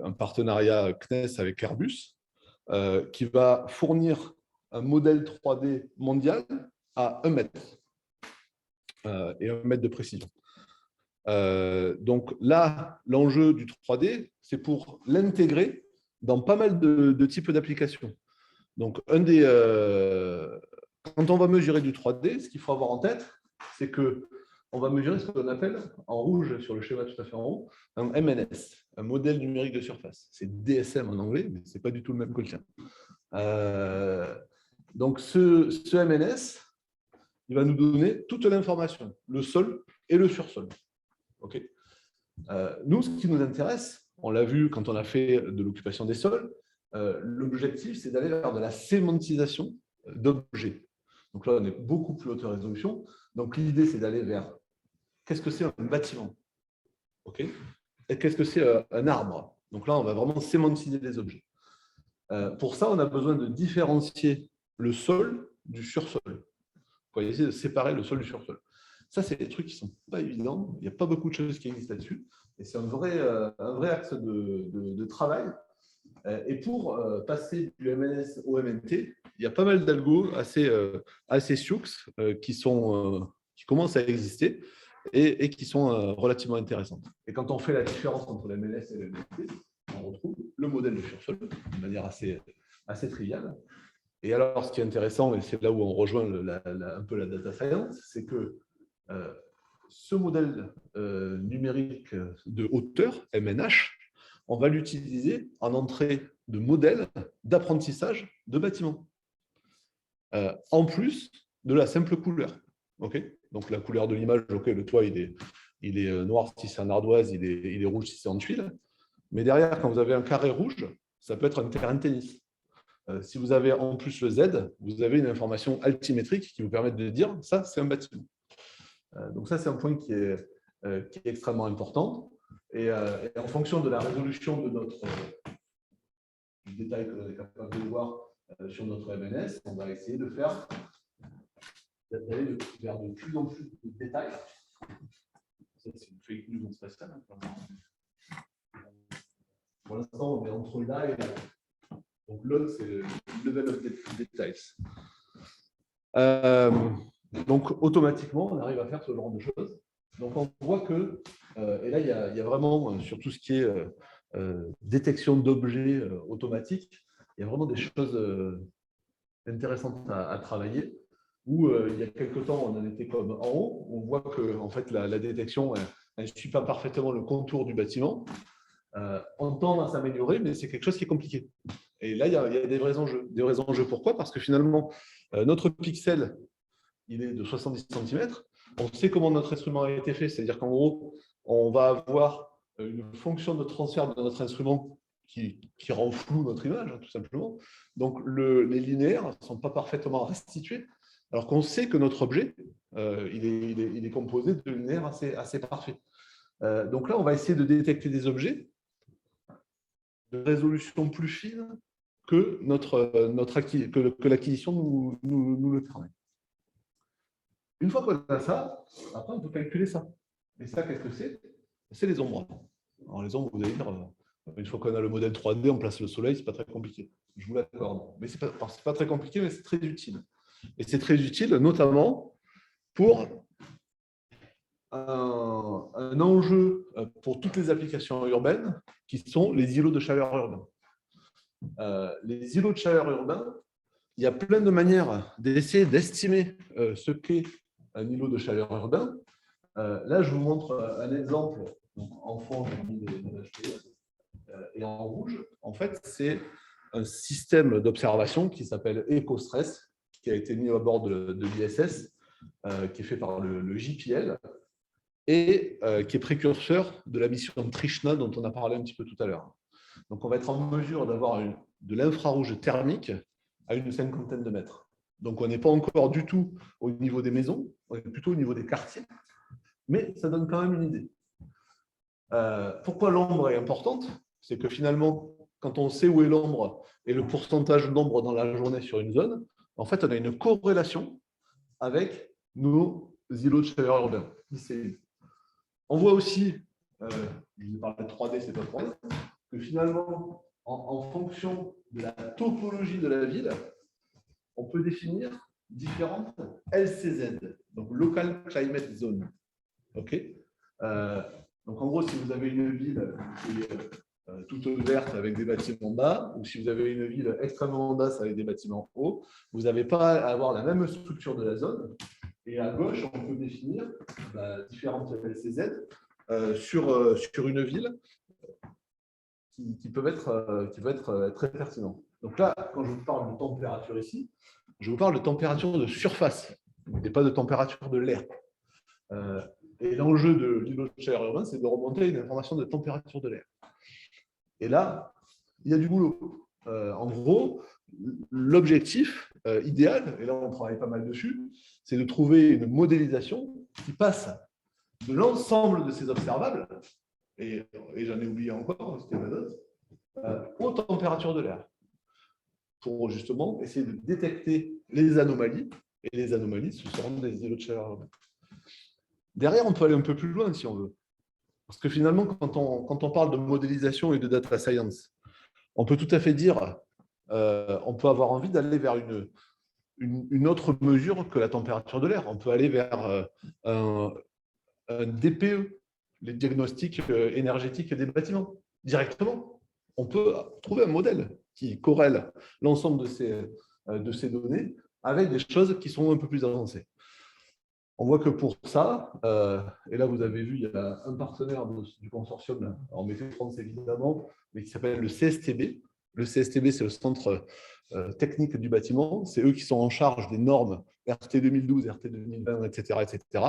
un partenariat CNES avec Airbus qui va fournir un modèle 3D mondial à 1 mètre et 1 mètre de précision. Donc là, l'enjeu du 3D, c'est pour l'intégrer dans pas mal de types d'applications. Donc, quand on va mesurer du 3D, ce qu'il faut avoir en tête, c'est qu'on va mesurer ce qu'on appelle, en rouge sur le schéma tout à fait en haut, un MNS, un modèle numérique de surface. C'est DSM en anglais, mais ce n'est pas du tout le même que le tien. Donc, ce MNS, il va nous donner toute l'information, le sol et le sursol. Okay. Nous, ce qui nous intéresse, on l'a vu quand on a fait de l'occupation des sols, l'objectif, c'est d'aller vers de la sémantisation d'objets. Donc là, on est beaucoup plus haute résolution. Donc l'idée, c'est d'aller vers qu'est-ce que c'est un bâtiment, okay, et qu'est-ce que c'est un arbre. Donc là, on va vraiment sémantiser les objets. Pour ça, on a besoin de différencier le sol du sursol. On va essayer de séparer le sol du sursol. Ça, c'est des trucs qui ne sont pas évidents. Il n'y a pas beaucoup de choses qui existent là-dessus. Et c'est un vrai axe de travail. Et pour passer du MNS au MNT, il y a pas mal d'algos assez sioux qui commencent à exister et qui sont relativement intéressantes. Et quand on fait la différence entre le MNS et le MNT, on retrouve le modèle de sursol de manière assez triviale. Et alors, ce qui est intéressant, et c'est là où on rejoint un peu la data science, c'est que ce modèle numérique de hauteur, MNH, on va l'utiliser en entrée de modèle d'apprentissage de bâtiments, en plus de la simple couleur. Okay, donc, la couleur de l'image, okay, le toit, il est noir si c'est en ardoise, il est rouge si c'est en tuile. Mais derrière, quand vous avez un carré rouge, ça peut être un terrain de tennis. Si vous avez en plus le Z, vous avez une information altimétrique qui vous permet de dire ça, c'est un bâtiment. Donc ça, c'est un point qui est extrêmement important. Et en fonction de la résolution du détail qu'on est capable de voir sur notre MNS, on va essayer d'aller vers de plus en plus de détails. Ça, c'est une fake news spatiale. Pour l'instant, on est entre là et là. Donc, l'autre, c'est le level of details. Donc, automatiquement, on arrive à faire ce genre de choses. Donc, on voit que, et là, il y a vraiment, sur tout ce qui est détection d'objets automatiques, il y a vraiment des choses intéressantes à travailler, où il y a quelques temps, on en était comme en haut, on voit que en fait, la détection ne suit pas parfaitement le contour du bâtiment. On tend à s'améliorer, mais c'est quelque chose qui est compliqué. Et là, il y a des vrais enjeux. Des vrais enjeux, pourquoi? Parce que finalement, notre pixel, il est de 70 cm. On sait comment notre instrument a été fait, c'est-à-dire qu'en gros, on va avoir une fonction de transfert de notre instrument qui rend flou notre image, tout simplement. Donc, les linéaires ne sont pas parfaitement restitués, alors qu'on sait que notre objet, il est composé de linéaires assez parfaits. Donc là, on va essayer de détecter des objets de résolution plus fine que l'acquisition nous le permet. Une fois qu'on a ça, après, on peut calculer ça. Et ça, qu'est-ce que c'est? C'est les ombres. Alors, les ombres, vous allez dire, une fois qu'on a le modèle 3D, on place le soleil, ce n'est pas très compliqué. Je vous l'accorde. Mais ce n'est pas très compliqué, mais c'est très utile. Et c'est très utile, notamment pour un enjeu pour toutes les applications urbaines, qui sont les îlots de chaleur urbains. Les îlots de chaleur urbains, il y a plein de manières d'essayer d'estimer ce qu'est un îlot de chaleur urbain. Là, je vous montre un exemple. Donc, en fond, j'ai mis les HPE. Et en rouge, en fait, c'est un système d'observation qui s'appelle EcoStress, qui a été mis à bord de l'ISS, qui est fait par le JPL, et qui est précurseur de la mission Trishna dont on a parlé un petit peu tout à l'heure. Donc, on va être en mesure d'avoir de l'infrarouge thermique à une 50aine de mètres. Donc, on n'est pas encore du tout au niveau des maisons, on est plutôt au niveau des quartiers, mais ça donne quand même une idée. Pourquoi l'ombre est importante? C'est que finalement, quand on sait où est l'ombre et le pourcentage d'ombre dans la journée sur une zone, en fait, on a une corrélation avec nos îlots de chaleur urbains. On voit aussi, je vous ai parlé de 3D, c'est pas 3D, que finalement, en fonction de la topologie de la ville, on peut définir différentes LCZ, donc Local Climate Zone. Okay, donc en gros, si vous avez une ville qui est toute verte avec des bâtiments bas, ou si vous avez une ville extrêmement basse avec des bâtiments hauts, vous n'avez pas à avoir la même structure de la zone. Et à gauche, on peut définir différentes LCZ sur une ville qui peuvent être très pertinents. Donc là, quand je vous parle de température ici, je vous parle de température de surface, et pas de température de l'air. Et l'enjeu de l'îlot de chaleur urbain, c'est de remonter une information de température de l'air. Et là, il y a du boulot. En gros, l'objectif idéal, et là on travaille pas mal dessus, c'est de trouver une modélisation qui passe de l'ensemble de ces observables, et j'en ai oublié encore, c'était ma note, aux températures de l'air, pour justement essayer de détecter les anomalies, et les anomalies, ce seront des îlots de chaleur urbains. Derrière, on peut aller un peu plus loin si on veut. Parce que finalement, quand on parle de modélisation et de data science, on peut tout à fait dire, on peut avoir envie d'aller vers une autre mesure que la température de l'air. On peut aller vers un DPE, les diagnostics énergétiques des bâtiments, directement. On peut trouver un modèle qui corrèle l'ensemble de ces données avec des choses qui sont un peu plus avancées. On voit que pour ça, et là vous avez vu, il y a un partenaire du consortium, en météo France évidemment, mais qui s'appelle le CSTB. Le CSTB, c'est le Centre technique du bâtiment. C'est eux qui sont en charge des normes RT 2012, RT 2020, etc., etc.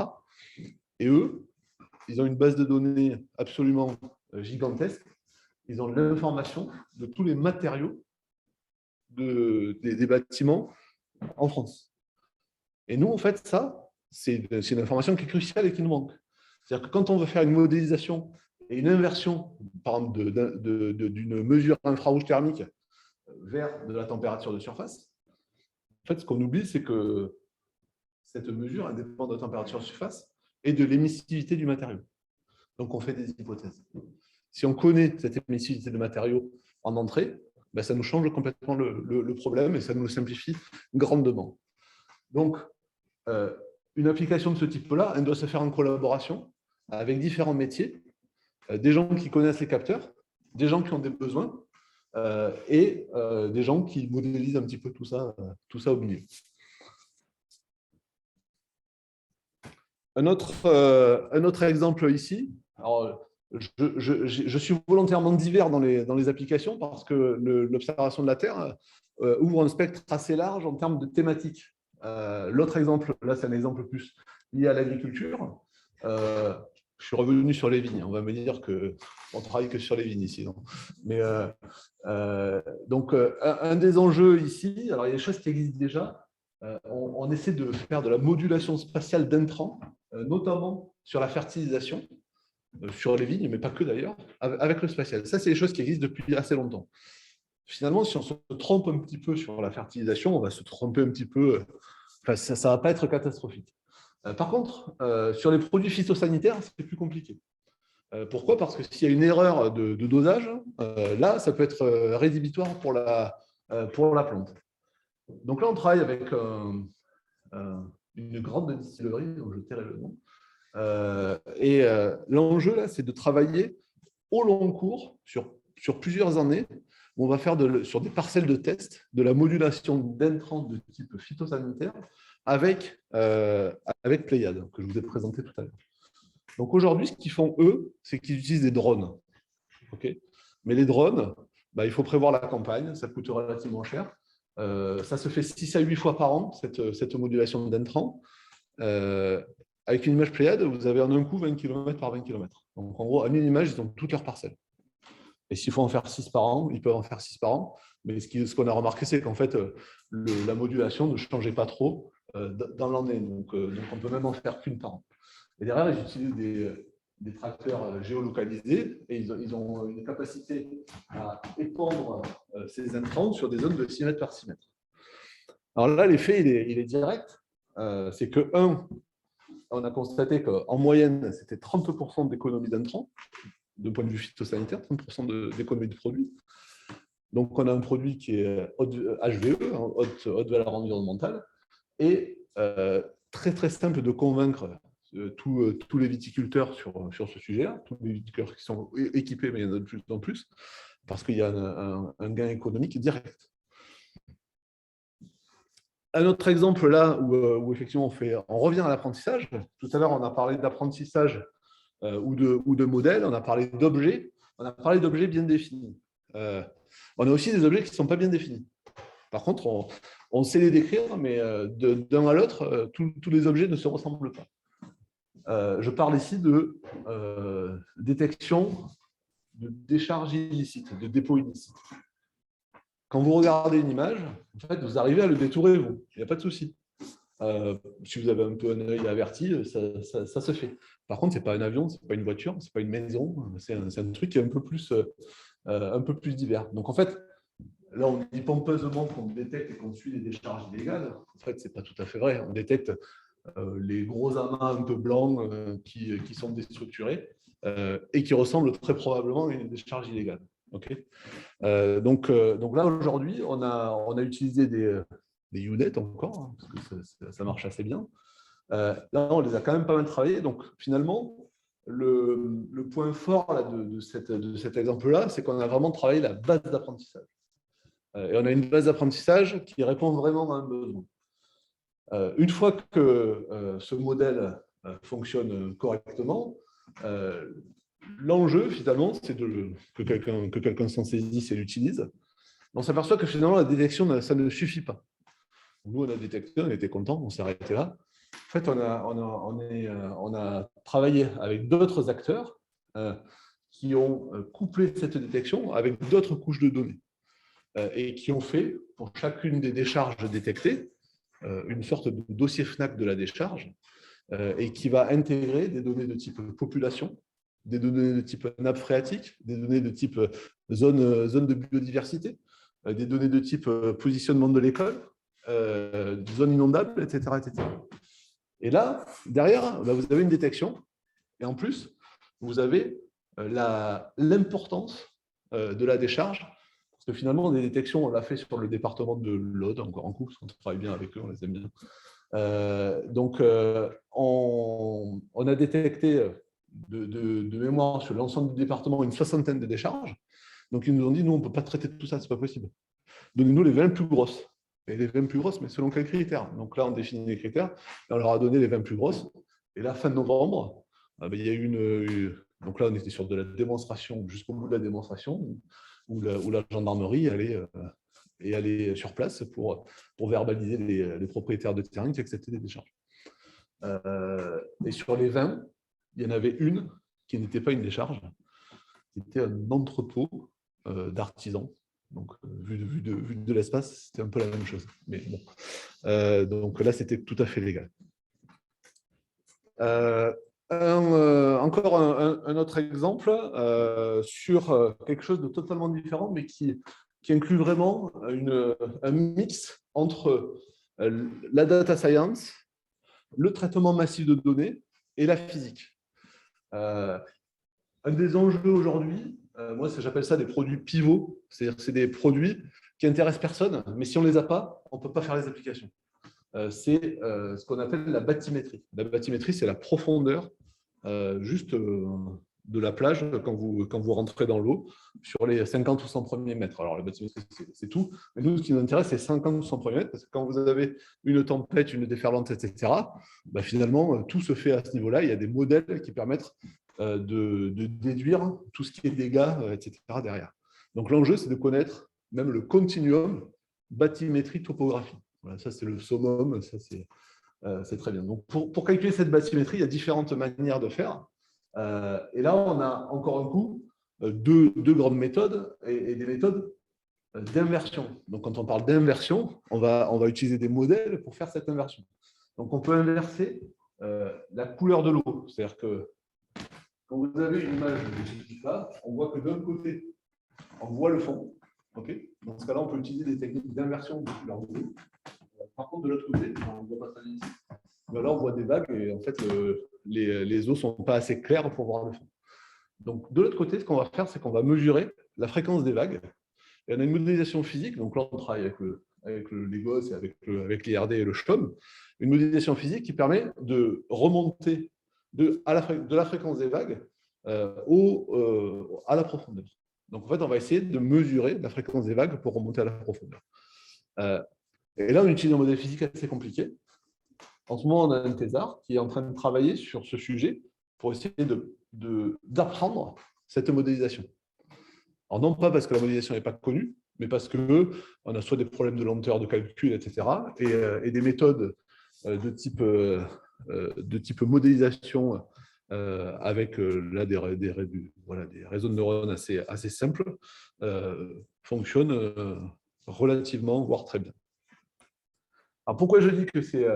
Et eux, ils ont une base de données absolument gigantesque. Ils ont l'information de tous les matériaux des bâtiments en France. Et nous, en fait, ça, c'est une information qui est cruciale et qui nous manque. C'est-à-dire que quand on veut faire une modélisation et une inversion, par exemple, d'une mesure infrarouge thermique vers de la température de surface, en fait, ce qu'on oublie, c'est que cette mesure, elle dépend de la température de surface et de l'émissivité du matériau. Donc, on fait des hypothèses. Si on connaît cette émissivité de matériaux en entrée, ben, ça nous change complètement le problème et ça nous le simplifie grandement. Donc, une application de ce type-là, elle doit se faire en collaboration avec différents métiers, des gens qui connaissent les capteurs, des gens qui ont des besoins et des gens qui modélisent un petit peu tout ça au milieu. Un autre exemple ici. Alors, je suis volontairement divers dans les applications parce que l'observation de la Terre ouvre un spectre assez large en termes de thématiques. L'autre exemple, là c'est un exemple plus lié à l'agriculture. Je suis revenu sur les vignes. On va me dire qu'on ne travaille que sur les vignes ici. Non, mais, donc, un des enjeux ici, alors il y a des choses qui existent déjà. On essaie de faire de la modulation spatiale d'intrants, notamment sur la fertilisation, sur les vignes, mais pas que d'ailleurs, avec le spatial. Ça, c'est des choses qui existent depuis assez longtemps. Finalement, si on se trompe un petit peu sur la fertilisation, on va se tromper un petit peu. Enfin, ça ne va pas être catastrophique. Par contre, sur les produits phytosanitaires, c'est plus compliqué. Pourquoi? Parce que s'il y a une erreur de dosage, là, ça peut être rédhibitoire pour la plante. Donc là, on travaille avec une grande distillerie, dont je tairai le nom. L'enjeu, là, c'est de travailler au long cours, sur plusieurs années, où on va faire sur des parcelles de test de la modulation d'intrants de type phytosanitaire avec Pléiade, que je vous ai présenté tout à l'heure. Donc aujourd'hui, ce qu'ils font, eux, c'est qu'ils utilisent des drones. Okay, mais les drones, il faut prévoir la campagne, ça coûte relativement cher. Ça se fait 6 à 8 fois par an, cette modulation d'intrants. Avec une image Pléiade, vous avez en un coup 20 km par 20 km. Donc en gros, à une image, ils ont toutes leurs parcelles. Et s'il faut en faire 6 par an, ils peuvent en faire 6 par an. Mais ce qu'on a remarqué, c'est qu'en fait, la modulation ne changeait pas trop dans l'année. Donc on peut même en faire qu'une par an. Et derrière, ils utilisent des tracteurs géolocalisés et ils ont une capacité à épandre ces intrants sur des zones de 6 mètres par 6 mètres. Alors là, l'effet, il est direct. C'est que, on a constaté qu'en moyenne, c'était 30% d'économie d'intrants, d'un point de vue phytosanitaire, 30% d'économie de produits. Donc, on a un produit qui est HVE, haute valeur environnementale, et très, très simple de convaincre tous les viticulteurs sur ce sujet-là, tous les viticulteurs qui sont équipés, mais il y en a de plus en plus, parce qu'il y a un gain économique direct. Un autre exemple là où effectivement on revient à l'apprentissage. Tout à l'heure, on a parlé d'apprentissage ou de modèles, on a parlé d'objets, on a parlé d'objets bien définis. On a aussi des objets qui ne sont pas bien définis. Par contre, on sait les décrire, mais d'un à l'autre, tous les objets ne se ressemblent pas. Je parle ici de détection de décharge illicite, de dépôt illicite. Quand vous regardez une image, en fait, vous arrivez à le détourer, vous. Il n'y a pas de souci. Si vous avez un peu un œil averti, ça se fait. Par contre, ce n'est pas un avion, ce n'est pas une voiture, ce n'est pas une maison, c'est un truc qui est un peu plus divers. Donc, en fait, là, on dit pompeusement qu'on détecte et qu'on suit les décharges illégales. En fait, ce n'est pas tout à fait vrai. On détecte les gros amas un peu blancs qui sont déstructurés et qui ressemblent très probablement à une décharge illégale. Okay. Donc là, aujourd'hui, on a utilisé des UNET encore, hein, parce que ça marche assez bien. Là, on les a quand même pas mal travaillés. Donc, finalement, le point fort là, de cet exemple-là, c'est qu'on a vraiment travaillé la base d'apprentissage. Et on a une base d'apprentissage qui répond vraiment à un besoin. Une fois que ce modèle fonctionne correctement, l'enjeu, finalement, c'est que quelqu'un s'en saisisse et l'utilise. On s'aperçoit que finalement, la détection, ça ne suffit pas. Nous, on a détecté, on était contents, on s'est arrêté là. En fait, on a travaillé avec d'autres acteurs qui ont couplé cette détection avec d'autres couches de données et qui ont fait, pour chacune des décharges détectées, une sorte de dossier FNAC de la décharge et qui va intégrer des données de type population, des données de type nappe phréatique, des données de type zone de biodiversité, des données de type positionnement de l'école, zone inondable, etc., etc. Et là, derrière, vous avez une détection, et en plus, vous avez l'importance de la décharge, parce que finalement, des détections, on l'a fait sur le département de l'Aude, encore en coup, parce qu'on travaille bien avec eux, on les aime bien. On a détecté de mémoire sur l'ensemble du département une 60aine de décharges. Donc, ils nous ont dit, nous, on ne peut pas traiter tout ça, ce n'est pas possible. Donnez-nous les 20 plus grosses. Et les 20 plus grosses, mais selon quels critères? Donc là, on définit les critères, et on leur a donné les 20 plus grosses. Et là, fin novembre, il y a eu donc là, on était sur de la démonstration, jusqu'au bout de la démonstration, où la gendarmerie allait sur place pour verbaliser les propriétaires de terrain qui acceptaient des décharges. Et sur les 20, il y en avait une qui n'était pas une décharge, qui était un entrepôt d'artisans. Donc, vu de l'espace, c'était un peu la même chose. Mais bon. Donc là, c'était tout à fait légal. Encore un autre exemple sur quelque chose de totalement différent, mais qui inclut vraiment un mix entre la data science, le traitement massif de données et la physique. Un des enjeux aujourd'hui, moi j'appelle ça des produits pivots, c'est-à-dire que c'est des produits qui intéressent personne, mais si on ne les a pas, on ne peut pas faire les applications. c'est ce qu'on appelle la bathymétrie. La bathymétrie, c'est la profondeur juste de la plage quand vous rentrez dans l'eau sur les 50 ou 100 premiers mètres. Alors, la bathymétrie, c'est tout. Mais nous, ce qui nous intéresse, c'est 50 ou 100 premiers mètres, parce que quand vous avez une tempête, une déferlante, etc., bah, finalement, tout se fait à ce niveau-là. Il y a des modèles qui permettent de déduire tout ce qui est dégâts, etc., derrière. Donc, l'enjeu, c'est de connaître même le continuum bathymétrie-topographie. Voilà, ça, c'est le summum, ça, c'est très bien. Donc, pour calculer cette bathymétrie, il y a différentes manières de faire. Et là, on a encore un coup deux grandes méthodes et des méthodes d'inversion. Donc, quand on parle d'inversion, on va utiliser des modèles pour faire cette inversion. Donc, on peut inverser la couleur de l'eau. C'est-à-dire que quand vous avez une image de ce type-là, on voit que d'un côté, on voit le fond. Okay, dans ce cas-là, on peut utiliser des techniques d'inversion de couleur de l'eau. Par contre, de l'autre côté, on ne voit pas ça ici. Mais là, on voit des vagues et en fait, les eaux ne sont pas assez claires pour voir le fond. Donc, de l'autre côté, ce qu'on va faire, c'est qu'on va mesurer la fréquence des vagues. Et on a une modélisation physique. Donc là, on travaille avec le Legos et avec l'IRD et le SHOM. Une modélisation physique qui permet de remonter de la fréquence des vagues à la profondeur. Donc, en fait, on va essayer de mesurer la fréquence des vagues pour remonter à la profondeur. Et là, on utilise un modèle physique assez compliqué. En ce moment, on a un thésard qui est en train de travailler sur ce sujet pour essayer d'apprendre cette modélisation. Alors, non pas parce que la modélisation n'est pas connue, mais parce qu'on a soit des problèmes de lenteur de calcul, etc., et des méthodes de type modélisation avec là, des réseaux de neurones assez simples, fonctionnent relativement, voire très bien. Alors, pourquoi je dis que c'est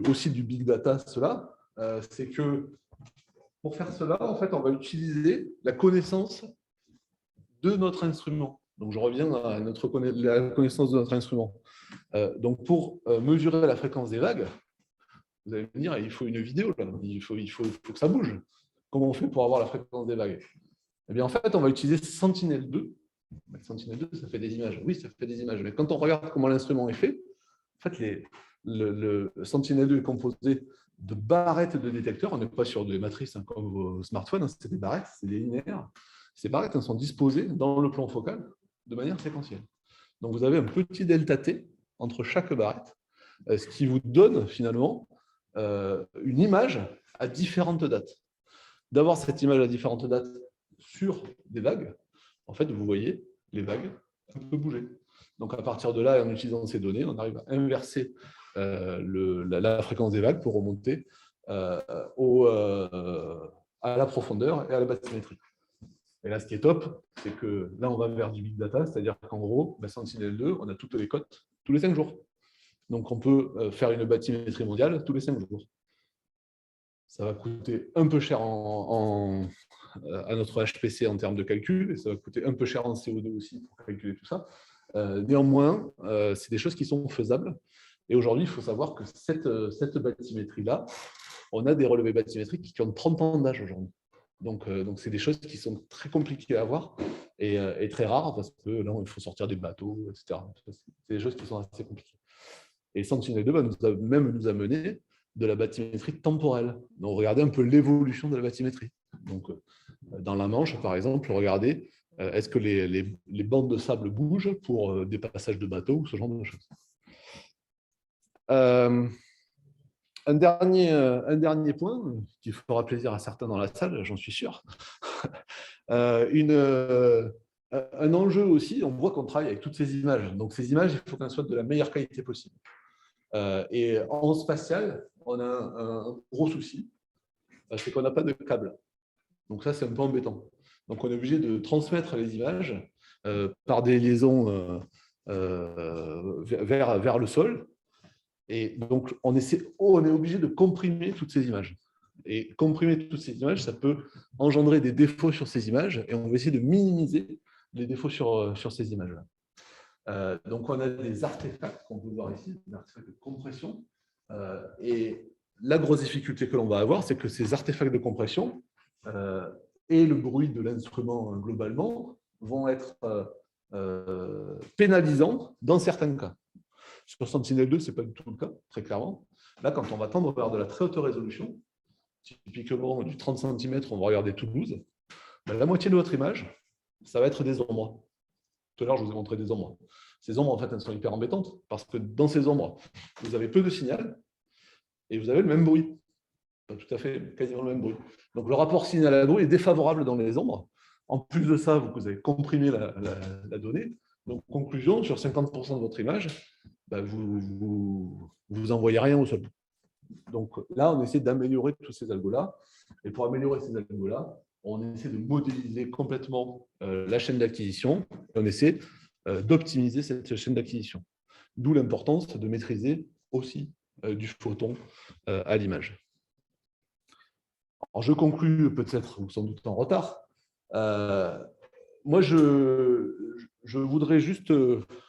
aussi du big data, cela, c'est que pour faire cela, en fait, on va utiliser la connaissance de notre instrument. Donc, je reviens à la connaissance de notre instrument. Donc, pour mesurer la fréquence des vagues, vous allez me dire, il faut une vidéo, là. Il faut que ça bouge. Comment on fait pour avoir la fréquence des vagues? Eh bien, en fait, on va utiliser Sentinel-2. Sentinel-2, ça fait des images. Oui, ça fait des images. Mais quand on regarde comment l'instrument est fait, en fait, le Sentinel-2 est composé de barrettes de détecteurs. On n'est pas sur des matrices comme vos smartphones, c'est des barrettes, c'est des linéaires. Ces barrettes sont disposées dans le plan focal de manière séquentielle. Donc, vous avez un petit delta T entre chaque barrette, ce qui vous donne finalement une image à différentes dates. D'avoir cette image à différentes dates sur des vagues, en fait, vous voyez les vagues un peu bouger. Donc, à partir de là, en utilisant ces données, on arrive à inverser la fréquence des vagues pour remonter à la profondeur et à la bathymétrie. Et là, ce qui est top, c'est que là, on va vers du big data, c'est-à-dire qu'en gros, Sentinel-2, on a toutes les cotes tous les 5 jours. Donc, on peut faire une bathymétrie mondiale tous les 5 jours. Ça va coûter un peu cher à notre HPC en termes de calcul, et ça va coûter un peu cher en CO2 aussi pour calculer tout ça. Néanmoins, c'est des choses qui sont faisables. Et aujourd'hui, il faut savoir que cette bathymétrie-là, on a des relevés bathymétriques qui ont 30 ans d'âge aujourd'hui. Donc, c'est des choses qui sont très compliquées à avoir et très rares parce que là, il faut sortir des bateaux, etc. C'est des choses qui sont assez compliquées. Et Sentinel-2 va nous amener de la bathymétrie temporelle. Donc, regardez un peu l'évolution de la bathymétrie. Donc, dans la Manche, par exemple, regardez, est-ce que les bandes de sable bougent pour des passages de bateaux ou ce genre de choses. Un dernier point qui fera plaisir à certains dans la salle, j'en suis sûr. Un enjeu aussi, on voit qu'on travaille avec toutes ces images. Donc, ces images, il faut qu'elles soient de la meilleure qualité possible. Et en spatial, on a un gros souci, c'est qu'on n'a pas de câble. Donc ça, c'est un peu embêtant. Donc on est obligé de transmettre les images par des liaisons vers le sol. Et donc on est obligé de comprimer toutes ces images. Et comprimer toutes ces images, ça peut engendrer des défauts sur ces images. Et on va essayer de minimiser les défauts sur ces images-là. Donc, on a des artefacts qu'on peut voir ici, des artefacts de compression. Et la grosse difficulté que l'on va avoir, c'est que ces artefacts de compression et le bruit de l'instrument globalement vont être pénalisants dans certains cas. Sur Sentinel-2, ce n'est pas du tout le cas, très clairement. Là, quand on va tendre vers de la très haute résolution, typiquement du 30 cm, on va regarder Toulouse, ben, la moitié de votre image, ça va être des ombres. Tout à l'heure, je vous ai montré des ombres. Ces ombres, en fait, elles sont hyper embêtantes parce que dans ces ombres, vous avez peu de signal et vous avez le même bruit. Pas tout à fait, quasiment le même bruit. Donc, le rapport signal à bruit est défavorable dans les ombres. En plus de ça, vous avez comprimé la donnée. Donc, conclusion, sur 50% de votre image, ben, vous envoyez rien au sol. Donc là, on essaie d'améliorer tous ces algos-là. Et pour améliorer ces algos-là, on essaie de modéliser complètement la chaîne d'acquisition. On essaie d'optimiser cette chaîne d'acquisition. D'où l'importance de maîtriser aussi du photon à l'image. Alors, je conclus peut-être, ou sans doute en retard. Moi, je voudrais juste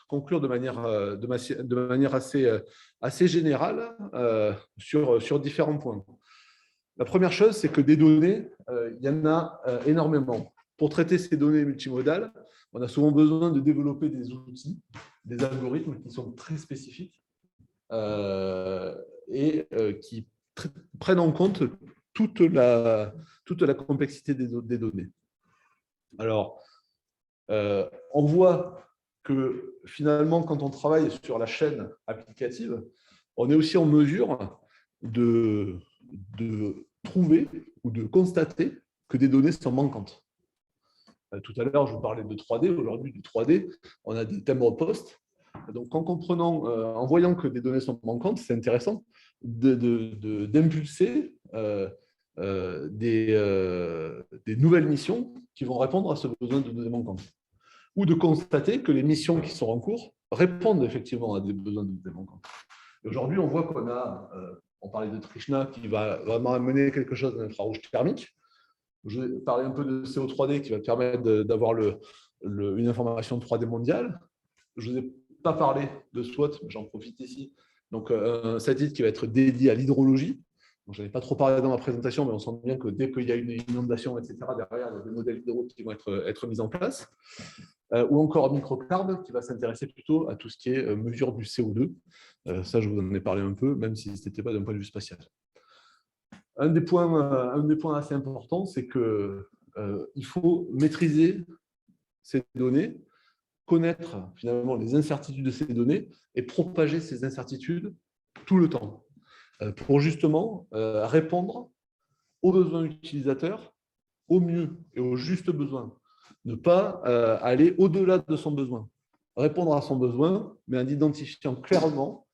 conclure de manière assez générale sur différents points. La première chose, c'est que des données, il y en a énormément. Pour traiter ces données multimodales, on a souvent besoin de développer des outils, des algorithmes qui sont très spécifiques et qui prennent en compte toute la complexité des données. Alors, on voit que finalement, quand on travaille sur la chaîne applicative, on est aussi en mesure de trouver ou de constater que des données sont manquantes. Tout à l'heure, je vous parlais de 3D. Aujourd'hui, du 3D, on a des timbres post. Donc, en voyant que des données sont manquantes, c'est intéressant d'impulser des nouvelles missions qui vont répondre à ce besoin de données manquantes. Ou de constater que les missions qui sont en cours répondent effectivement à des besoins de données manquantes. Aujourd'hui, on voit qu'on a, on parlait de Trishna qui va vraiment amener quelque chose d'infrarouge thermique. Je vais parler un peu de CO3D qui va permettre d'avoir une information 3D mondiale. Je ne vous ai pas parlé de SWOT, mais j'en profite ici. Donc, un satellite qui va être dédié à l'hydrologie. Je n'en ai pas trop parlé dans ma présentation, mais on sent bien que dès qu'il y a une inondation, etc., derrière, il y a des modèles hydro qui vont être mis en place. Ou encore Microcarb, qui va s'intéresser plutôt à tout ce qui est mesure du CO2. Ça, je vous en ai parlé un peu, même si ce n'était pas d'un point de vue spatial. Un des points assez importants, c'est qu'il faut maîtriser ces données, connaître finalement les incertitudes de ces données et propager ces incertitudes tout le temps pour justement répondre aux besoins utilisateurs au mieux et au juste besoin. Ne pas aller au-delà de son besoin. Répondre à son besoin, mais en identifiant clairement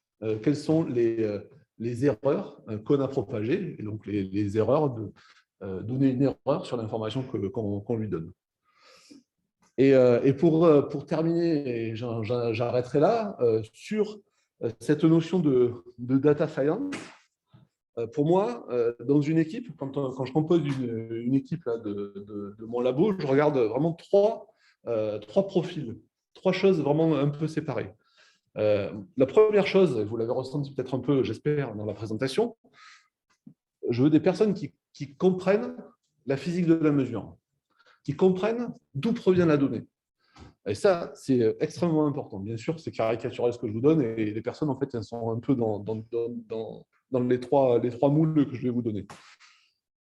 quelles sont les erreurs qu'on a propagées, et donc les erreurs de donner une erreur sur l'information qu'on lui donne. Et pour terminer, et j'arrêterai là, sur cette notion de data science, pour moi, dans une équipe, quand je compose une équipe là, de mon labo, je regarde vraiment trois profils, trois choses vraiment un peu séparées. La première chose, vous l'avez ressenti peut-être un peu, j'espère, dans la présentation, je veux des personnes qui comprennent la physique de la mesure, qui comprennent d'où provient la donnée. Et ça, c'est extrêmement important. Bien sûr, c'est caricatural ce que je vous donne, et les personnes, en fait, elles sont un peu dans les trois moules que je vais vous donner.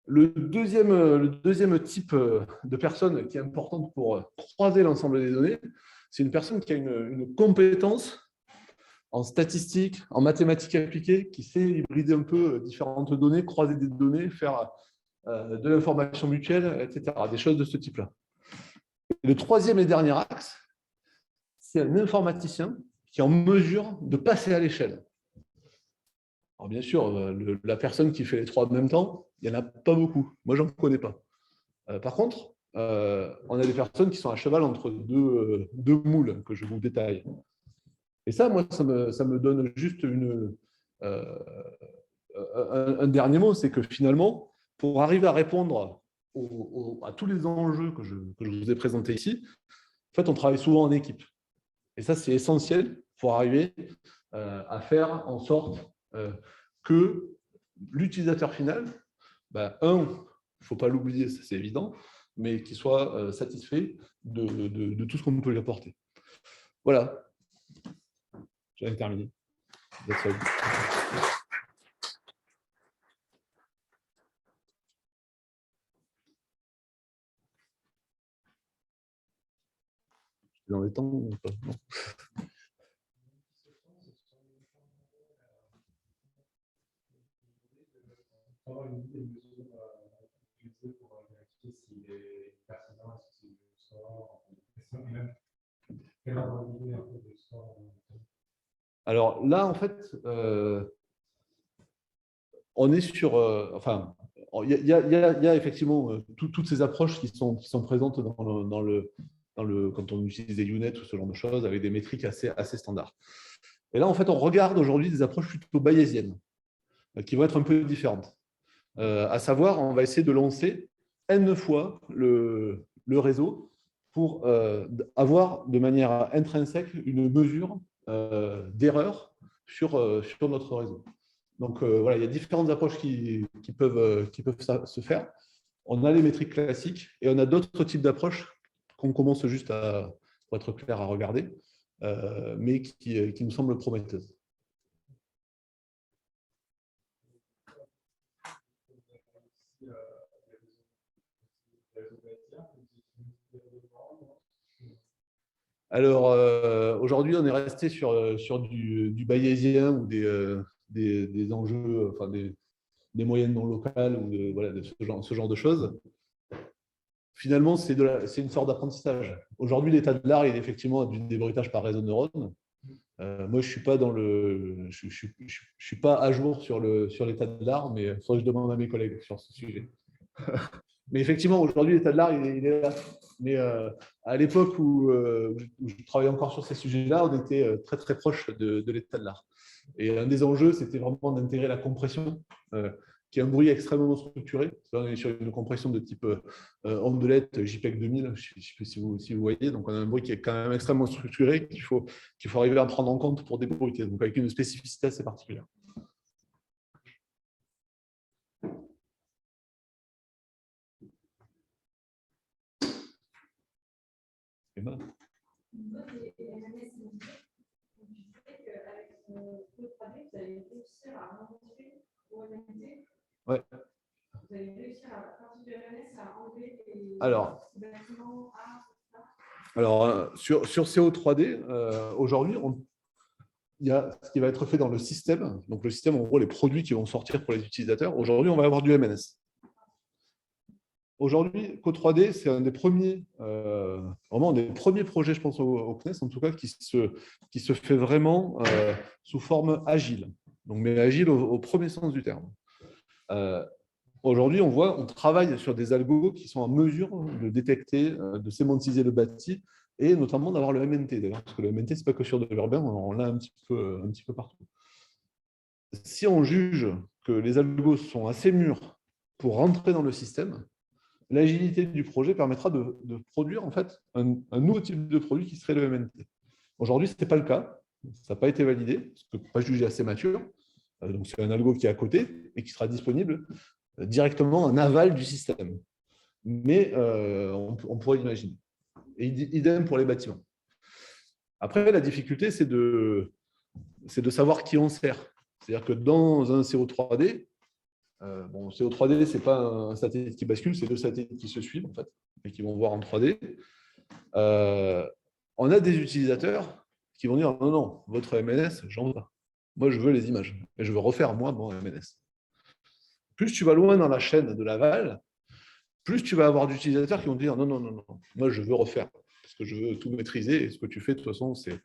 Le deuxième type de personne qui est importante pour croiser l'ensemble des données, c'est une personne qui a une compétence en statistique, en mathématiques appliquées, qui sait hybrider un peu différentes données, croiser des données, faire de l'information mutuelle, etc. Des choses de ce type-là. Le troisième et dernier axe, c'est un informaticien qui est en mesure de passer à l'échelle. Alors bien sûr, la personne qui fait les trois en même temps, il n'y en a pas beaucoup. Moi, je n'en connais pas. Par contre, on a des personnes qui sont à cheval entre deux moules que je vous détaille. Et ça, moi, ça me donne juste un dernier mot, c'est que finalement, pour arriver à répondre à tous les enjeux que je vous ai présentés ici, en fait, on travaille souvent en équipe. Et ça, c'est essentiel pour arriver à faire en sorte que l'utilisateur final, il ne faut pas l'oublier, c'est évident, mais qu'il soit satisfait de tout ce qu'on peut lui apporter. Voilà. J'avais terminé. That's all. Dans les temps ou pas? Non. Avoir une idée des mesures utilisées pour vérifier s'il est pertinent, si c'est du score, même quel ordre d'idée un peu de score. Alors là, en fait, on est sur. Enfin, il y a effectivement toutes ces approches qui sont présentes quand on utilise des UNet ou ce genre de choses, avec des métriques assez standards. Et là, en fait, on regarde aujourd'hui des approches plutôt bayésiennes, qui vont être un peu différentes. À savoir, on va essayer de lancer N fois le réseau pour avoir de manière intrinsèque une mesure d'erreur sur notre réseau. Donc voilà, il y a différentes approches qui peuvent se faire. On a les métriques classiques et on a d'autres types d'approches qu'on commence juste pour être clair, à regarder, mais qui nous semblent prometteuses. Alors, aujourd'hui, on est resté sur du bayésien ou des enjeux, enfin des moyennes non locales ou de ce genre de choses. Finalement, c'est une sorte d'apprentissage. Aujourd'hui, l'état de l'art, il est effectivement du débruitage par réseau de neurones. Moi, je suis pas à jour sur l'état de l'art, mais il faudrait que je demande à mes collègues sur ce sujet. Mais effectivement, aujourd'hui, l'état de l'art, il est là. Mais à l'époque où je travaillais encore sur ces sujets-là, on était très, très proche de l'état de l'art. Et un des enjeux, c'était vraiment d'intégrer la compression, qui est un bruit extrêmement structuré. Là, on est sur une compression de type ondelette JPEG 2000, je ne sais plus si vous voyez. Donc, on a un bruit qui est quand même extrêmement structuré, qu'il faut arriver à prendre en compte pour débruiter, donc avec une spécificité assez particulière. Ouais. Vous allez réussir à partir de l'MNS à enlever les bâtiments Alors, sur CO3D, aujourd'hui, il y a ce qui va être fait dans le système. Donc, le système, en gros, les produits qui vont sortir pour les utilisateurs. Aujourd'hui, on va avoir du MNS. Aujourd'hui, Co3D, c'est un des premiers, vraiment des premiers projets, je pense, au CNES, en tout cas, qui se fait vraiment sous forme agile. Donc, mais agile au premier sens du terme. Aujourd'hui, on travaille sur des algos qui sont en mesure de détecter, de sémantiser le bâti et notamment d'avoir le MNT. D'ailleurs, parce que le MNT, ce n'est pas que sur de l'urbain, on l'a un petit peu partout. Si on juge que les algos sont assez mûrs pour rentrer dans le système, l'agilité du projet permettra de produire en fait un nouveau type de produit qui serait le MNT. Aujourd'hui, ce n'est pas le cas. Ça n'a pas été validé, parce que pas jugé assez mature. Donc, c'est un algo qui est à côté et qui sera disponible directement en aval du système. Mais on pourrait l'imaginer. Et idem pour les bâtiments. Après, la difficulté, c'est de savoir qui on sert. C'est-à-dire que dans un CO3D, bon, CO3D, ce n'est pas un satellite qui bascule, c'est deux satellites qui se suivent, en fait, et qui vont voir en 3D. On a des utilisateurs qui vont dire « Non, non, votre MNS, j'en veux pas. Moi, je veux les images. Et je veux refaire, moi, mon MNS. » Plus tu vas loin dans la chaîne de l'aval, plus tu vas avoir d'utilisateurs qui vont dire « Non, non, non, non, moi, je veux refaire. Parce que je veux tout maîtriser. Et ce que tu fais, de toute façon, c'est… »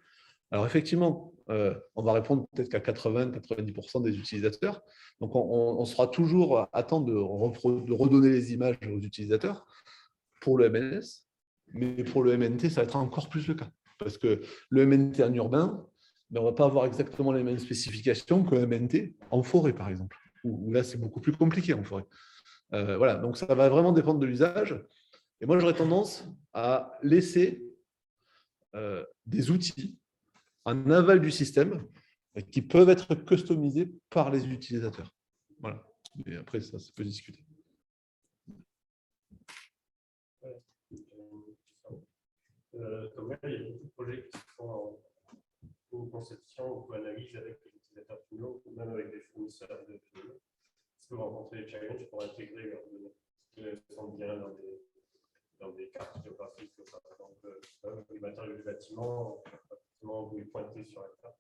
Alors, effectivement, on va répondre peut-être qu'à 80-90% des utilisateurs. Donc, on sera toujours à temps de redonner les images aux utilisateurs pour le MNS. Mais pour le MNT, ça va être encore plus le cas. Parce que le MNT en urbain, on ne va pas avoir exactement les mêmes spécifications que le MNT en forêt, par exemple. Où là, c'est beaucoup plus compliqué en forêt. Voilà, donc ça va vraiment dépendre de l'usage. Et moi, j'aurais tendance à laisser des outils en aval du système qui peuvent être customisés par les utilisateurs. Voilà. Et après, ça peut discuter. Comme là, il y a beaucoup de projets qui sont en conception ou analyse avec les utilisateurs finaux ou même avec des fournisseurs de finaux? Est-ce que vous rencontrez des challenges pour intégrer leurs données? Est-ce qu'elles sont bien dans des cartes géographiques, par exemple, les matériaux du bâtiment, vous les pointez sur la carte?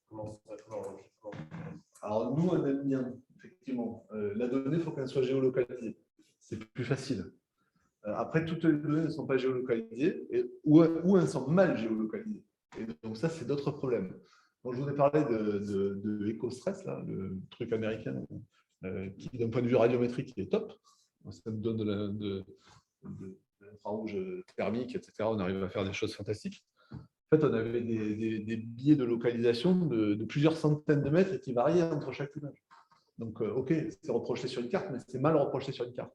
Comment ça se. Alors, nous, on aime bien, effectivement. La donnée, il faut qu'elle soit géolocalisée. C'est plus facile. Après, toutes les données ne sont pas géolocalisées ou elles sont mal géolocalisées. Et donc, ça, c'est d'autres problèmes. Donc, je vous ai parlé de EcoStress, là, le truc américain, qui, d'un point de vue radiométrique, est top. Ça nous donne de l'infrarouge thermique, etc. On arrive à faire des choses fantastiques. En fait, on avait des biais de localisation de plusieurs centaines de mètres et qui variaient entre chaque image. Donc, OK, c'est reproché sur une carte, mais c'est mal reproché sur une carte.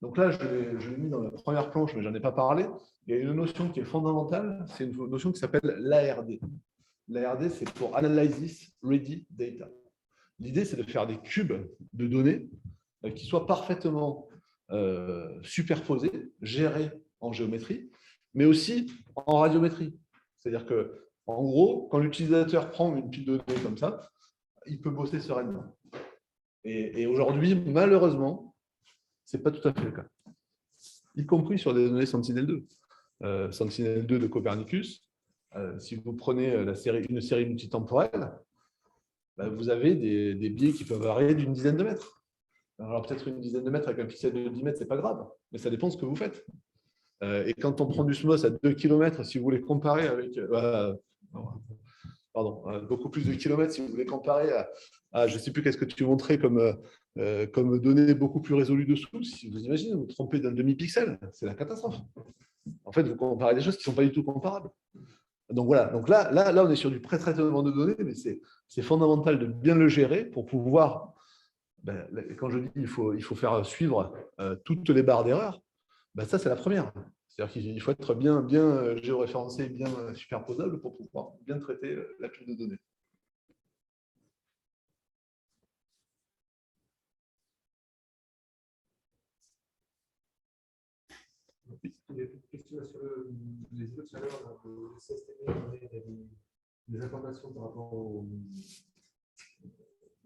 Donc là, je l'ai mis dans la première planche, mais je n'en ai pas parlé. Il y a une notion qui est fondamentale, c'est une notion qui s'appelle l'ARD. L'ARD, c'est pour Analysis Ready Data. L'idée, c'est de faire des cubes de données qui soient parfaitement superposés, gérés en géométrie, mais aussi en radiométrie. C'est-à-dire que, en gros, quand l'utilisateur prend une pile de données comme ça, il peut bosser sereinement. Et aujourd'hui, malheureusement, ce n'est pas tout à fait le cas, y compris sur des données Sentinel-2. Sentinel-2 de Copernicus, si vous prenez une série multitemporelle, vous avez des biais qui peuvent varier d'une dizaine de mètres. Alors peut-être une dizaine de mètres avec un pixel de 10 mètres, ce n'est pas grave, mais ça dépend de ce que vous faites. Et quand on prend du SMOS à 2 km, si vous voulez comparer avec... beaucoup plus de kilomètres, si vous voulez comparer à je ne sais plus qu'est-ce que tu montrais comme données beaucoup plus résolues dessous, si vous imaginez, vous vous trompez d'un demi-pixel, c'est la catastrophe. En fait, vous comparez des choses qui ne sont pas du tout comparables. Donc voilà, donc là, on est sur du pré-traitement de données, mais c'est fondamental de bien le gérer pour pouvoir, quand je dis il faut faire suivre toutes les barres d'erreur, ça c'est la première. C'est-à-dire qu'il faut être bien géoréférencé, bien superposable pour pouvoir bien traiter la pile de données. Il y a une question sur les îlots de chaleur, le CSTB donnait des informations par rapport aux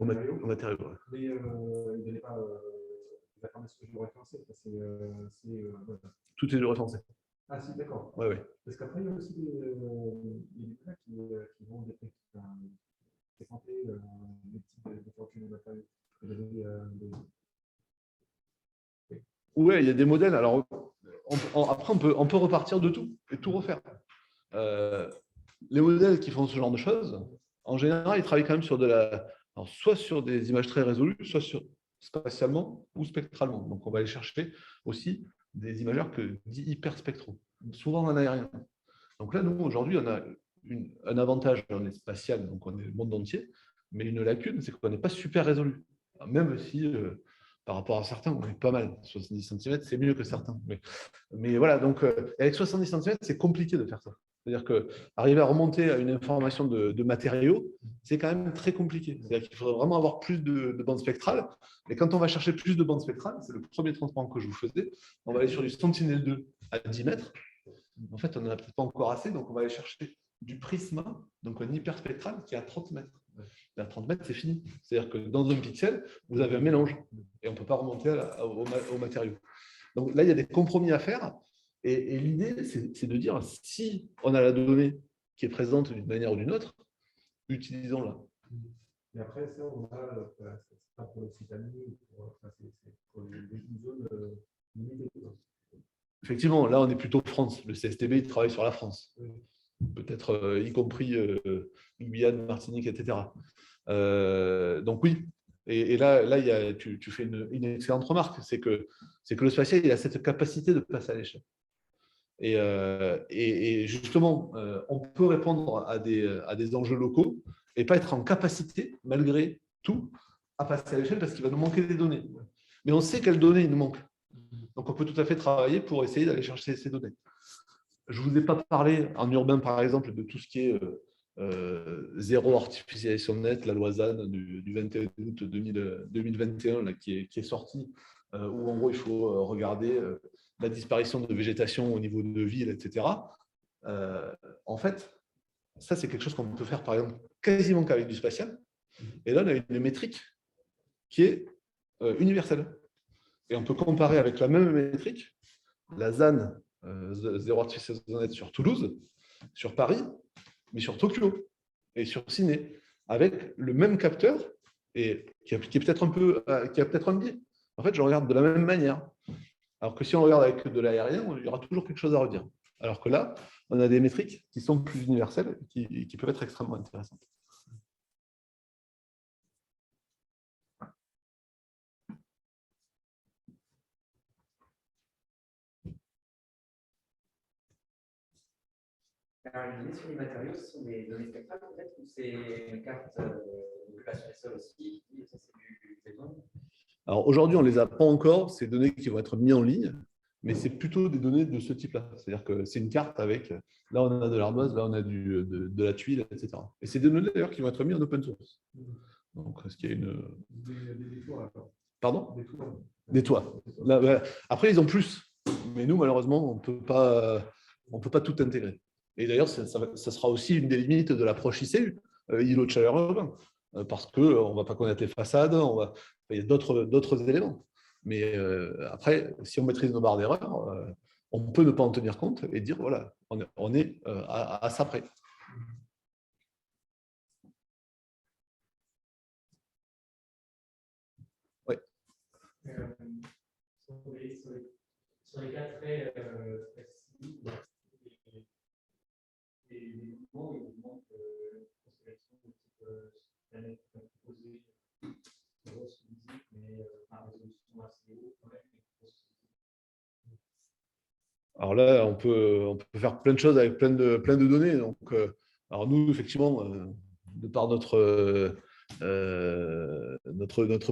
matériaux. Ouais. Mais il ne donnait pas des informations géoréférencées. Tout est géoréférencé. Ah si, d'accord. Ouais. Parce qu'après, il y a aussi des plats qui vont décanter les types de fortune de matériaux. Oui, il y a des modèles. Alors, après, on peut repartir de tout et tout refaire. Les modèles qui font ce genre de choses, en général, ils travaillent quand même sur soit sur des images très résolues, soit spatialement ou spectralement. Donc, on va aller chercher aussi des imageurs dits hyperspectraux, souvent en aérien. Donc là, nous, aujourd'hui, on a un avantage, on est spatial, donc on est le monde entier, mais une lacune, c'est qu'on n'est pas super résolu. Même si, par rapport à certains, on est pas mal. 70 cm, c'est mieux que certains. Mais voilà, donc avec 70 cm, c'est compliqué de faire ça. C'est-à-dire qu'arriver à remonter à une information de matériaux, c'est quand même très compliqué. C'est-à-dire qu'il faudrait vraiment avoir plus de bandes spectrales. Et quand on va chercher plus de bandes spectrales, c'est le premier transport que je vous faisais, on va aller sur du Sentinel-2 à 10 mètres. En fait, on n'en a peut-être pas encore assez, donc on va aller chercher du Prisma, donc un hyperspectral qui est à 30 mètres. Et à 30 mètres, c'est fini. C'est-à-dire que dans un pixel, vous avez un mélange et on ne peut pas remonter au matériau. Donc là, il y a des compromis à faire. Et l'idée, c'est de dire, si on a la donnée qui est présente d'une manière ou d'une autre, utilisons-la. Et après, ça, on a, c'est pas pour le Citanie, c'est pour les zones limitées. Effectivement, là, on est plutôt France. Le CSTB, il travaille sur la France. Oui. Peut-être y compris Guyane, Martinique, etc. Donc oui. Et là tu fais une excellente remarque, c'est que le spatial, il a cette capacité de passer à l'échelle. Et justement, on peut répondre à des enjeux locaux et pas être en capacité, malgré tout, à passer à l'échelle parce qu'il va nous manquer des données. Mais on sait quelles données il nous manquent. Donc, on peut tout à fait travailler pour essayer d'aller chercher ces données. Je ne vous ai pas parlé en urbain, par exemple, de tout ce qui est zéro artificialisation nette, la loi ZAN du 21 août 2021 là, qui est sortie, où en gros, il faut regarder la disparition de végétation au niveau de villes, etc. En fait, Ça, c'est quelque chose qu'on peut faire, par exemple, quasiment qu'avec du spatial. Et là, on a une métrique qui est universelle. Et on peut comparer avec la même métrique la ZAN, Zero Artificial Net sur Toulouse, sur Paris, mais sur Tokyo et sur Sydney, avec le même capteur, et qui est peut-être un peu, qui a peut-être un biais. En fait, je regarde de la même manière. Alors que si on regarde avec de l'aérien, il y aura toujours quelque chose à redire. Alors que là, on a des métriques qui sont plus universelles, qui peuvent être extrêmement intéressantes. Alors, les données sur les matériaux, ce sont des données spectrales peut-être, ou c'est une carte d'occupation des sols aussi, ça c'est du béton? Alors aujourd'hui, on ne les a pas encore, ces données qui vont être mises en ligne, mais c'est plutôt des données de ce type-là. C'est-à-dire que c'est une carte avec, là on a de l'ardoise, là on a de la tuile, etc. Et c'est des données d'ailleurs qui vont être mises en open source. Donc, est-ce qu'il y a une... Des toits, alors. Pardon? Des toits. Des toits. Là, ouais. Après, ils ont plus. Mais nous, malheureusement, on ne peut pas tout intégrer. Et d'ailleurs, ça sera aussi une des limites de l'approche ICU, îlot de chaleur urbain, parce qu'on ne va pas connaître les façades, il y a d'autres éléments. Mais après, si on maîtrise nos barres d'erreur, on peut ne pas en tenir compte et dire, voilà, on est à ça près. Oui. Sur les 4 traits précis, et les mouvements, il vous manque constellation de type planète composée, grosse physique, mais à résolution assez haute quand même. Alors là, on peut faire plein de choses avec plein de données. Donc, alors nous, effectivement, de par notre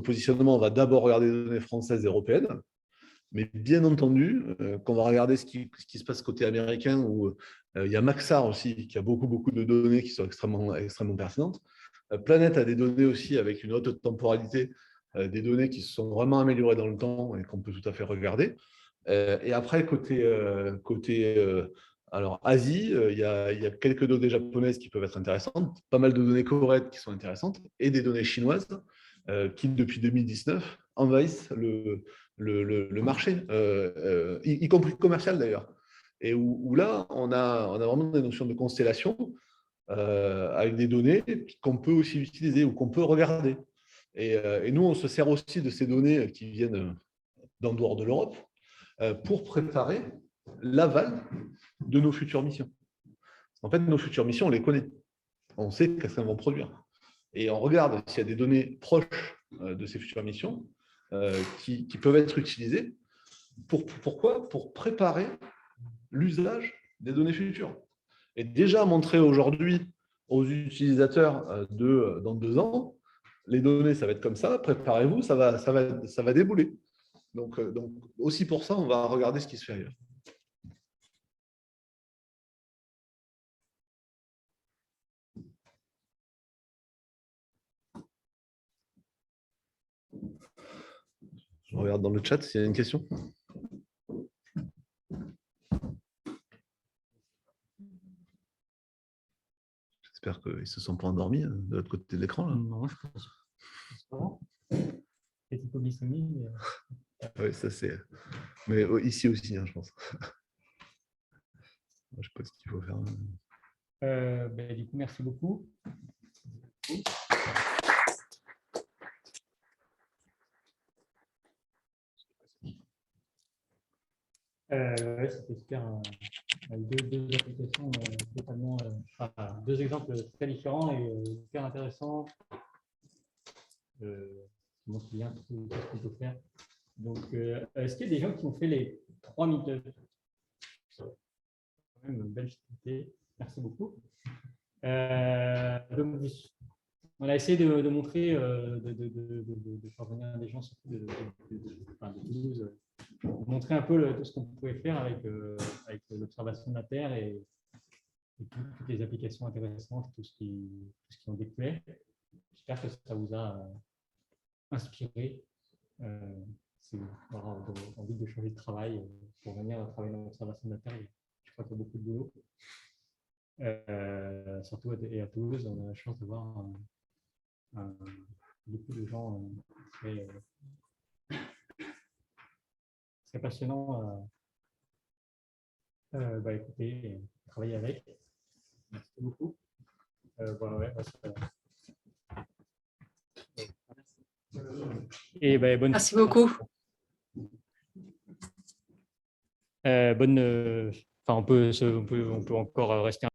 positionnement, on va d'abord regarder les données françaises et européennes. Mais bien entendu, quand on va regarder ce qui se passe côté américain, où il y a Maxar aussi, qui a beaucoup de données qui sont extrêmement pertinentes. Planète a des données aussi avec une haute temporalité, des données qui se sont vraiment améliorées dans le temps et qu'on peut tout à fait regarder. Et après, côté alors Asie, il y a quelques données japonaises qui peuvent être intéressantes, pas mal de données coréennes qui sont intéressantes, et des données chinoises qui, depuis 2019, envahissent le marché, y compris commercial d'ailleurs. Et où là, on a vraiment des notions de constellation avec des données qu'on peut aussi utiliser ou qu'on peut regarder. Et nous, on se sert aussi de ces données qui viennent d'en dehors de l'Europe pour préparer l'aval de nos futures missions. En fait, nos futures missions, on les connaît. On sait qu'est-ce qu'elles vont produire. Et on regarde s'il y a des données proches de ces futures missions qui peuvent être utilisées. Pourquoi? Pour préparer l'usage des données futures. Et déjà montrer aujourd'hui aux utilisateurs dans 2 ans, les données, ça va être comme ça, préparez-vous, ça va débouler. Donc, aussi pour ça, on va regarder ce qui se fait ailleurs. Je regarde dans le chat s'il y a une question. J'espère qu'ils ne se sont pas endormis de l'autre côté de l'écran. Non, je pense pas. C'est hypoglycémie. Oui, ça c'est. Mais ici aussi, je pense. Je ne sais pas ce qu'il faut faire. Du coup, merci beaucoup. C'était super. Deux applications totalement, 2 exemples très différents et super intéressants. Qui montrent bien tout ce qu'on peut faire. Donc, est-ce qu'il y a des gens qui ont fait les 3 meet-ups? C'est quand même une belle activité. Merci beaucoup. Donc, on a essayé de montrer, de faire venir des gens surtout de Toulouse, montrer un peu tout ce qu'on pouvait faire avec l'observation de la Terre et toutes les applications intéressantes, tout ce qui en découlait. J'espère que ça vous a inspiré. Si vous avez envie de changer de travail pour venir travailler dans l'observation de la Terre, je crois qu'il y a beaucoup de boulot. surtout à Toulouse, on a la chance de voir beaucoup de gens très passionnants à écouter et travailler avec. Merci beaucoup. Et Merci beaucoup. On peut encore rester